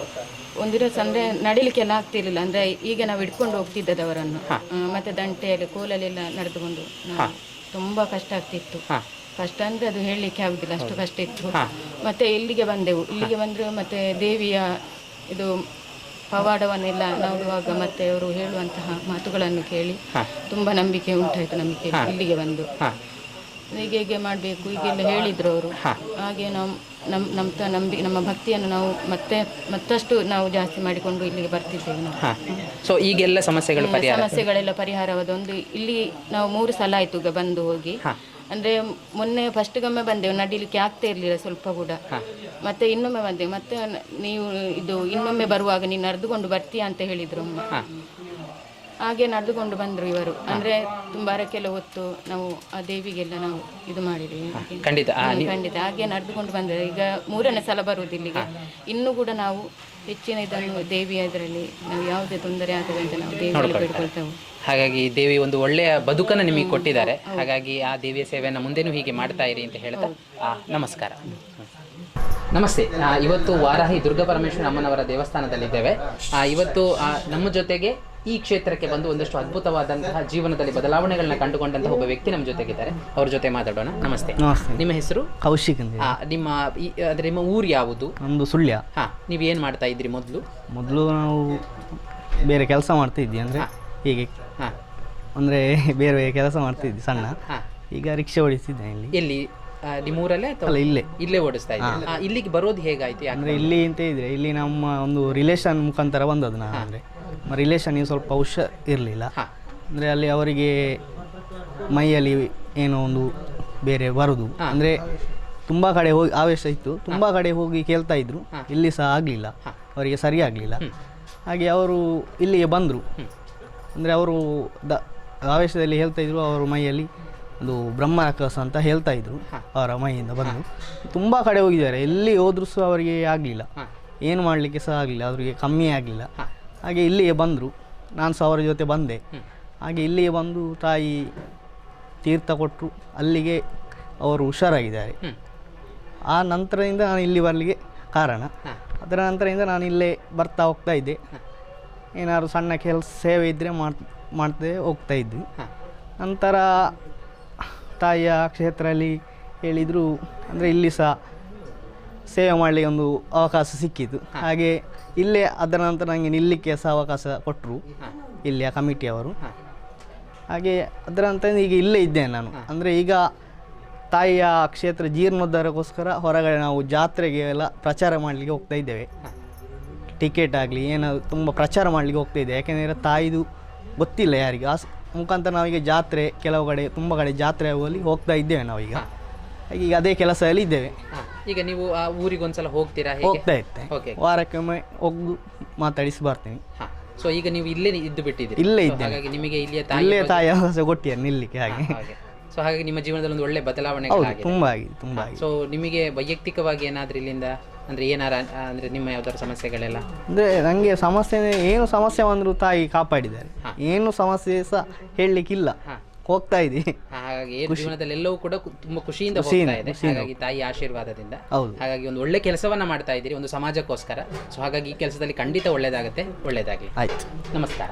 ಒಂದಿನ ಅಂದ್ರೆ ನಡಿಲಿಕ್ಕೆಲ್ಲ ಆಗ್ತಿರ್ಲಿಲ್ಲ, ಅಂದ್ರೆ ಈಗ ನಾವು ಹಿಡ್ಕೊಂಡು ಹೋಗ್ತಿದ್ದದ್ದು ಅವರನ್ನು. ಮತ್ತೆ ದಂಟೆಯಲ್ಲಿ ಕೋಲಲ್ಲೆಲ್ಲ ನಡೆದುಕೊಂಡು ತುಂಬಾ ಕಷ್ಟ ಆಗ್ತಿತ್ತು. ಕಷ್ಟ ಅಂದ್ರೆ ಅದು ಹೇಳಲಿಕ್ಕೆ ಆಗುದಿಲ್ಲ, ಅಷ್ಟು ಕಷ್ಟ ಇತ್ತು. ಮತ್ತೆ ಇಲ್ಲಿಗೆ ಬಂದೆವು. ಇಲ್ಲಿಗೆ ಬಂದ್ರೆ ಮತ್ತೆ ದೇವಿಯ ಇದು ಪವಾಡವನ್ನೆಲ್ಲ ನೋಡುವಾಗ ಮತ್ತೆ ಅವರು ಹೇಳುವಂತಹ ಮಾತುಗಳನ್ನು ಕೇಳಿ ತುಂಬಾ ನಂಬಿಕೆ ಉಂಟಾಯಿತು ನಮಗೆ. ಇಲ್ಲಿಗೆ ಬಂದು ಹೀಗೆ ಮಾಡಬೇಕು ಹೀಗೆಲ್ಲ ಹೇಳಿದ್ರು ಅವರು. ಹಾಗೆ ನಾವು ನಮ್ಮ ಭಕ್ತಿಯನ್ನು ನಾವು ಮತ್ತಷ್ಟು ನಾವು ಜಾಸ್ತಿ ಮಾಡಿಕೊಂಡು ಇಲ್ಲಿಗೆ ಬರ್ತಿದ್ದೇವೆ ನಾವು. ಸೊ ಈಗೆಲ್ಲ ಸಮಸ್ಯೆಗಳೆಲ್ಲ ಪರಿಹಾರವಾದ ಒಂದು ಇಲ್ಲಿ ನಾವು 3 ಸಲ ಆಯ್ತು ಈಗ ಬಂದು ಹೋಗಿ. ಅಂದ್ರೆ ಮೊನ್ನೆ ಫಸ್ಟ್ಗೊಮ್ಮೆ ಬಂದೆವು, ನಡಿಲಿಕ್ಕೆ ಆಗ್ತಾ ಇರ್ಲಿಲ್ಲ ಸ್ವಲ್ಪ ಕೂಡ. ಮತ್ತೆ ಇನ್ನೊಮ್ಮೆ ಬಂದೆವು. ಮತ್ತೆ ನೀವು ಇದು ಇನ್ನೊಮ್ಮೆ ಬರುವಾಗ ನೀನು ನಡೆದುಕೊಂಡು ಬರ್ತೀಯಾ ಅಂತ ಹೇಳಿದ್ರು ಅಮ್ಮ. ಹಾಗೆ ನಡೆದುಕೊಂಡು ಬಂದ್ರು ಇವರು. ಅಂದ್ರೆ ತುಂಬಾ ಹರಕೆಲ್ಲ ಹೊತ್ತು ನಾವು ಆ ದೇವಿಗೆಲ್ಲ ನಾವು ಇದು ಮಾಡಿದ್ವಿ. ಖಂಡಿತ ಹಾಗೆ ನಡೆದುಕೊಂಡು ಬಂದ್ರೆ ಈಗ 3ನೇ ಸಲ ಬರುವುದು ಇಲ್ಲಿಗೆ. ಇನ್ನೂ ಕೂಡ ನಾವು ಹೆಚ್ಚಿನ ಇದನ್ನು ದೇವಿಯ ಇದರಲ್ಲಿ ನಾವು ಯಾವುದೇ ತೊಂದರೆ ಆಗದೆ ಅಂತ ನಾವು ದೇವಿಯಲ್ಲಿ ಬೇಡ್ಕೊಳ್ತೇವೆ. ಹಾಗಾಗಿ ದೇವಿ ಒಂದು ಒಳ್ಳೆಯ ಬದುಕನ್ನು ನಿಮಗೆ ಕೊಟ್ಟಿದ್ದಾರೆ. ಹಾಗಾಗಿ ಆ ದೇವಿಯ ಸೇವೆಯನ್ನು ಮುಂದೆನೂ ಹೀಗೆ ಮಾಡ್ತಾ ಇರಿ ಅಂತ ಹೇಳ್ತಾ ನಮಸ್ಕಾರ. ನಮಸ್ತೆ. ಇವತ್ತು ವಾರಾಹಿ ದುರ್ಗಾ ಪರಮೇಶ್ವರಿ ಅಮ್ಮನವರ ದೇವಸ್ಥಾನದಲ್ಲಿದ್ದೇವೆ. ಇವತ್ತು ನಮ್ಮ ಜೊತೆಗೆ ಈ ಕ್ಷೇತ್ರಕ್ಕೆ ಬಂದು ಒಂದಷ್ಟು ಅದ್ಭುತವಾದಂತಹ ಜೀವನದಲ್ಲಿ ಬದಲಾವಣೆಗಳನ್ನ ಕಂಡುಕೊಂಡಂತಹ ಒಬ್ಬ ವ್ಯಕ್ತಿ ನಮ್ಮ ಜೊತೆಗಿದ್ದಾರೆ. ಅವ್ರ ಜೊತೆ ಮಾತಾಡೋಣ. ನಮಸ್ತೆ. ನಿಮ್ಮ ಹೆಸರು? ಕೌಶಿಕ್ ಅಂತ. ನಿಮ್ಮ ಊರು ಯಾವುದು? ನಮ್ಮದು ಸುಳ್ಯ. ನೀವು ಏನು ಮಾಡ್ತಾ ಇದ್ರಿ ಮೊದಲು? ನಾವು ಬೇರೆ ಕೆಲಸ ಮಾಡ್ತಾ ಇದ್ವಿ, ಅಂದರೆ ಹೀಗೆ ಅಂದರೆ ಬೇರೆ ಕೆಲಸ ಮಾಡ್ತಿದ್ವಿ ಸಣ್ಣ. ಈಗ ರಿಕ್ಷಾ ಓಡಿಸ್ತಿದ್ದೆ. ಇಲ್ಲಿ ನಿಮ್ಮೂರಲ್ಲೇ ಅಲ್ಲ, ಇಲ್ಲೇ ಓಡಿಸ್ತಾ ಇದ್ದೆ. ಇಲ್ಲಿಗೆ ಬರೋದು ಹೇಗಾಯ್ತು? ಅಂದರೆ ಇಲ್ಲಿ ಅಂತ ಇದ್ರೆ ಇಲ್ಲಿ ನಮ್ಮ ಒಂದು ರಿಲೇಷನ್ ಮುಖಾಂತರ ಬಂದದ್ದು ನಾನು. ಅಂದರೆ ರಿಲೇಷನ್ಗೆ ಸ್ವಲ್ಪ ಹುಷಾರ್ ಇರಲಿಲ್ಲ. ಅಂದರೆ ಅಲ್ಲಿ ಅವರಿಗೆ ಮೈಯಲ್ಲಿ ಏನೋ ಒಂದು ಬೇರೆ ಬರೋದು, ಅಂದರೆ ತುಂಬ ಕಡೆ ಹೋಗಿ ಆವೇಶ ಇತ್ತು, ತುಂಬ ಕಡೆ ಹೋಗಿ ಕೇಳ್ತಾ ಇದ್ರು, ಇಲ್ಲಿ ಸಹ ಆಗಲಿಲ್ಲ, ಅವರಿಗೆ ಸರಿ ಆಗಲಿಲ್ಲ. ಹಾಗೆ ಅವರು ಇಲ್ಲಿಗೆ ಬಂದರು. ಅಂದರೆ ಅವರು ಆವೇಶದಲ್ಲಿ ಹೇಳ್ತಾ ಇದ್ರು, ಅವರ ಮೈಯಲ್ಲಿ ಒಂದು ಬ್ರಹ್ಮರಾಕ್ಷಸ ಅಂತ ಹೇಳ್ತಾ ಇದ್ರು. ಅವರ ಮೈಯಿಂದ ಬಂದು ತುಂಬ ಕಡೆ ಹೋಗಿದ್ದಾರೆ, ಎಲ್ಲಿ ಹೋದ್ರೂ ಸಹ ಅವರಿಗೆ ಆಗಲಿಲ್ಲ, ಏನು ಮಾಡಲಿಕ್ಕೆ ಸಹ ಆಗಲಿಲ್ಲ, ಅವರಿಗೆ ಕಮ್ಮಿ ಆಗಲಿಲ್ಲ. ಹಾಗೆ ಇಲ್ಲಿಗೆ ಬಂದರು, ನಾನು ಸಹ ಅವರ ಜೊತೆ ಬಂದೆ. ಹಾಗೆ ಇಲ್ಲಿಗೆ ಬಂದು ತಾಯಿ ತೀರ್ಥ ಕೊಟ್ಟರು, ಅಲ್ಲಿಗೆ ಅವರು ಹುಷಾರಾಗಿದ್ದಾರೆ. ಆ ನಂತರದಿಂದ ನಾನು ಇಲ್ಲಿ ಬರಲಿಕ್ಕೆ ಕಾರಣ. ಅದರ ನಂತರದಿಂದ ನಾನು ಇಲ್ಲೇ ಬರ್ತಾ ಹೋಗ್ತಾ ಇದ್ದೆ. ಏನಾದ್ರು ಸಣ್ಣ ಕೆಲಸ ಸೇವೆ ಇದ್ದರೆ ಮಾಡ್ತೇ ಹೋಗ್ತಾ ಇದ್ವಿ. ನಂತರ ತಾಯಿಯ ಕ್ಷೇತ್ರದಲ್ಲಿ ಹೇಳಿದರು, ಅಂದರೆ ಇಲ್ಲಿ ಸಹ ಸೇವೆ ಮಾಡಲಿಕ್ಕೆ ಒಂದು ಅವಕಾಶ ಸಿಕ್ಕಿತು. ಹಾಗೆ ಇಲ್ಲೇ ಅದರ ನಂತರ ನನಗೆ ನಿಲ್ಲಕ್ಕೆ ಸಹ ಅವಕಾಶ ಕೊಟ್ಟರು ಇಲ್ಲಿಯ ಕಮಿಟಿಯವರು. ಹಾಗೆ ಅದರ ನಂತರ ಈಗ ಇಲ್ಲೇ ಇದ್ದೇನೆ ನಾನು. ಅಂದರೆ ಈಗ ತಾಯಿಯ ಕ್ಷೇತ್ರ ಜೀರ್ಣೋದ್ಧಾರಕ್ಕೋಸ್ಕರ ಹೊರಗಡೆ ನಾವು ಜಾತ್ರೆಗೆ ಎಲ್ಲ ಪ್ರಚಾರ ಮಾಡಲಿಕ್ಕೆ ಹೋಗ್ತಾ ಇದ್ದೇವೆ. ಟಿಕೆಟ್ ಆಗಲಿ ಏನಾದರೂ ತುಂಬ ಪ್ರಚಾರ ಮಾಡಲಿಕ್ಕೆ ಹೋಗ್ತಾ ಇದ್ದೆ. ಯಾಕೆಂದರೆ ತಾಯಿದು ಗೊತ್ತಿಲ್ಲ ಯಾರಿಗೆ. ಆ ಮುಖಾಂತರ ನಾವೀಗ ಜಾತ್ರೆ ಕೆಲವು ಕಡೆ ತುಂಬ ಕಡೆ ಜಾತ್ರೆ ಆಗುವಲ್ಲಿ ಹೋಗ್ತಾ ಇದ್ದೇವೆ ನಾವೀಗ. ಈಗ ಅದೇ ಕೆಲಸದಲ್ಲಿ ಇದ್ದೇವೆ. ಈಗ ನೀವು ಆ ಊರಿಗೆ ಒಂದ್ಸಲ ಹೋಗ್ತೀರಾ? ಹೋಗ್ತಾ ಇರ್ತೆ, ವಾರಕ್ಕೊಮ್ಮೆ ಹೋಗಿ ಮಾತಾಡಿಸಿ ಬರ್ತೀನಿ. ಸೊ ಈಗ ನೀವು ಇಲ್ಲೇ ಇದ್ದು ಬಿಟ್ಟಿದ್ದೀರಿ? ಇಲ್ಲೇ ಇದ್ದೇನೆ. ಹಾಗಾಗಿ ನಿಮಗೆ ಇಲ್ಲೇ ತಾಯಿ ಅವಕಾಶ ಕೊಟ್ಟಿದ್ದಾರೆ ನಿಲ್ಲಿಕ್ಕೆ. ಹಾಗೆ ಸೊ ಹಾಗಾಗಿ ನಿಮ್ಮ ಜೀವನದಲ್ಲಿ ಒಂದು ಒಳ್ಳೆ ಬದಲಾವಣೆ ತುಂಬ ಆಗಿದೆ, ತುಂಬ ಆಗಿದೆ. ಸೊ ನಿಮಗೆ ವೈಯಕ್ತಿಕವಾಗಿ ಏನಾದರೂ ಇಲ್ಲಿಂದ ಅಂದರೆ ಏನಾರ ಅಂದರೆ ನಿಮ್ಮ ಯಾವ್ದಾದ್ರು ಸಮಸ್ಯೆಗಳೆಲ್ಲ? ಅಂದರೆ ನನಗೆ ಸಮಸ್ಯೆ ಏನು ಸಮಸ್ಯೆ ಬಂದರೂ ತಾಯಿ ಕಾಪಾಡಿದ್ದಾರೆ, ಏನು ಸಮಸ್ಯೆ ಸಹ ಹೇಳಲಿಕ್ಕಿಲ್ಲ. ಹೋಗ್ತಾ ಇದ್ದೀವಿ. ಹಾಗಾಗಿ ಜೀವನದಲ್ಲಿ ಎಲ್ಲವೂ ಕೂಡ ತುಂಬಾ ಖುಷಿಯಿಂದ ಹೋಗ್ತಾ ಇದೆ. ಹಾಗಾಗಿ ತಾಯಿ ಆಶೀರ್ವಾದದಿಂದ. ಹಾಗಾಗಿ ಒಂದು ಒಳ್ಳೆ ಕೆಲಸವನ್ನ ಮಾಡ್ತಾ ಇದ್ದೀರಿ ಒಂದು ಸಮಾಜಕ್ಕೋಸ್ಕರ. ಸೊ ಹಾಗಾಗಿ ಈ ಕೆಲಸದಲ್ಲಿ ಖಂಡಿತ ಒಳ್ಳೇದಾಗುತ್ತೆ. ಒಳ್ಳೇದಾಗಲಿ. ಆಯ್ತು, ನಮಸ್ಕಾರ.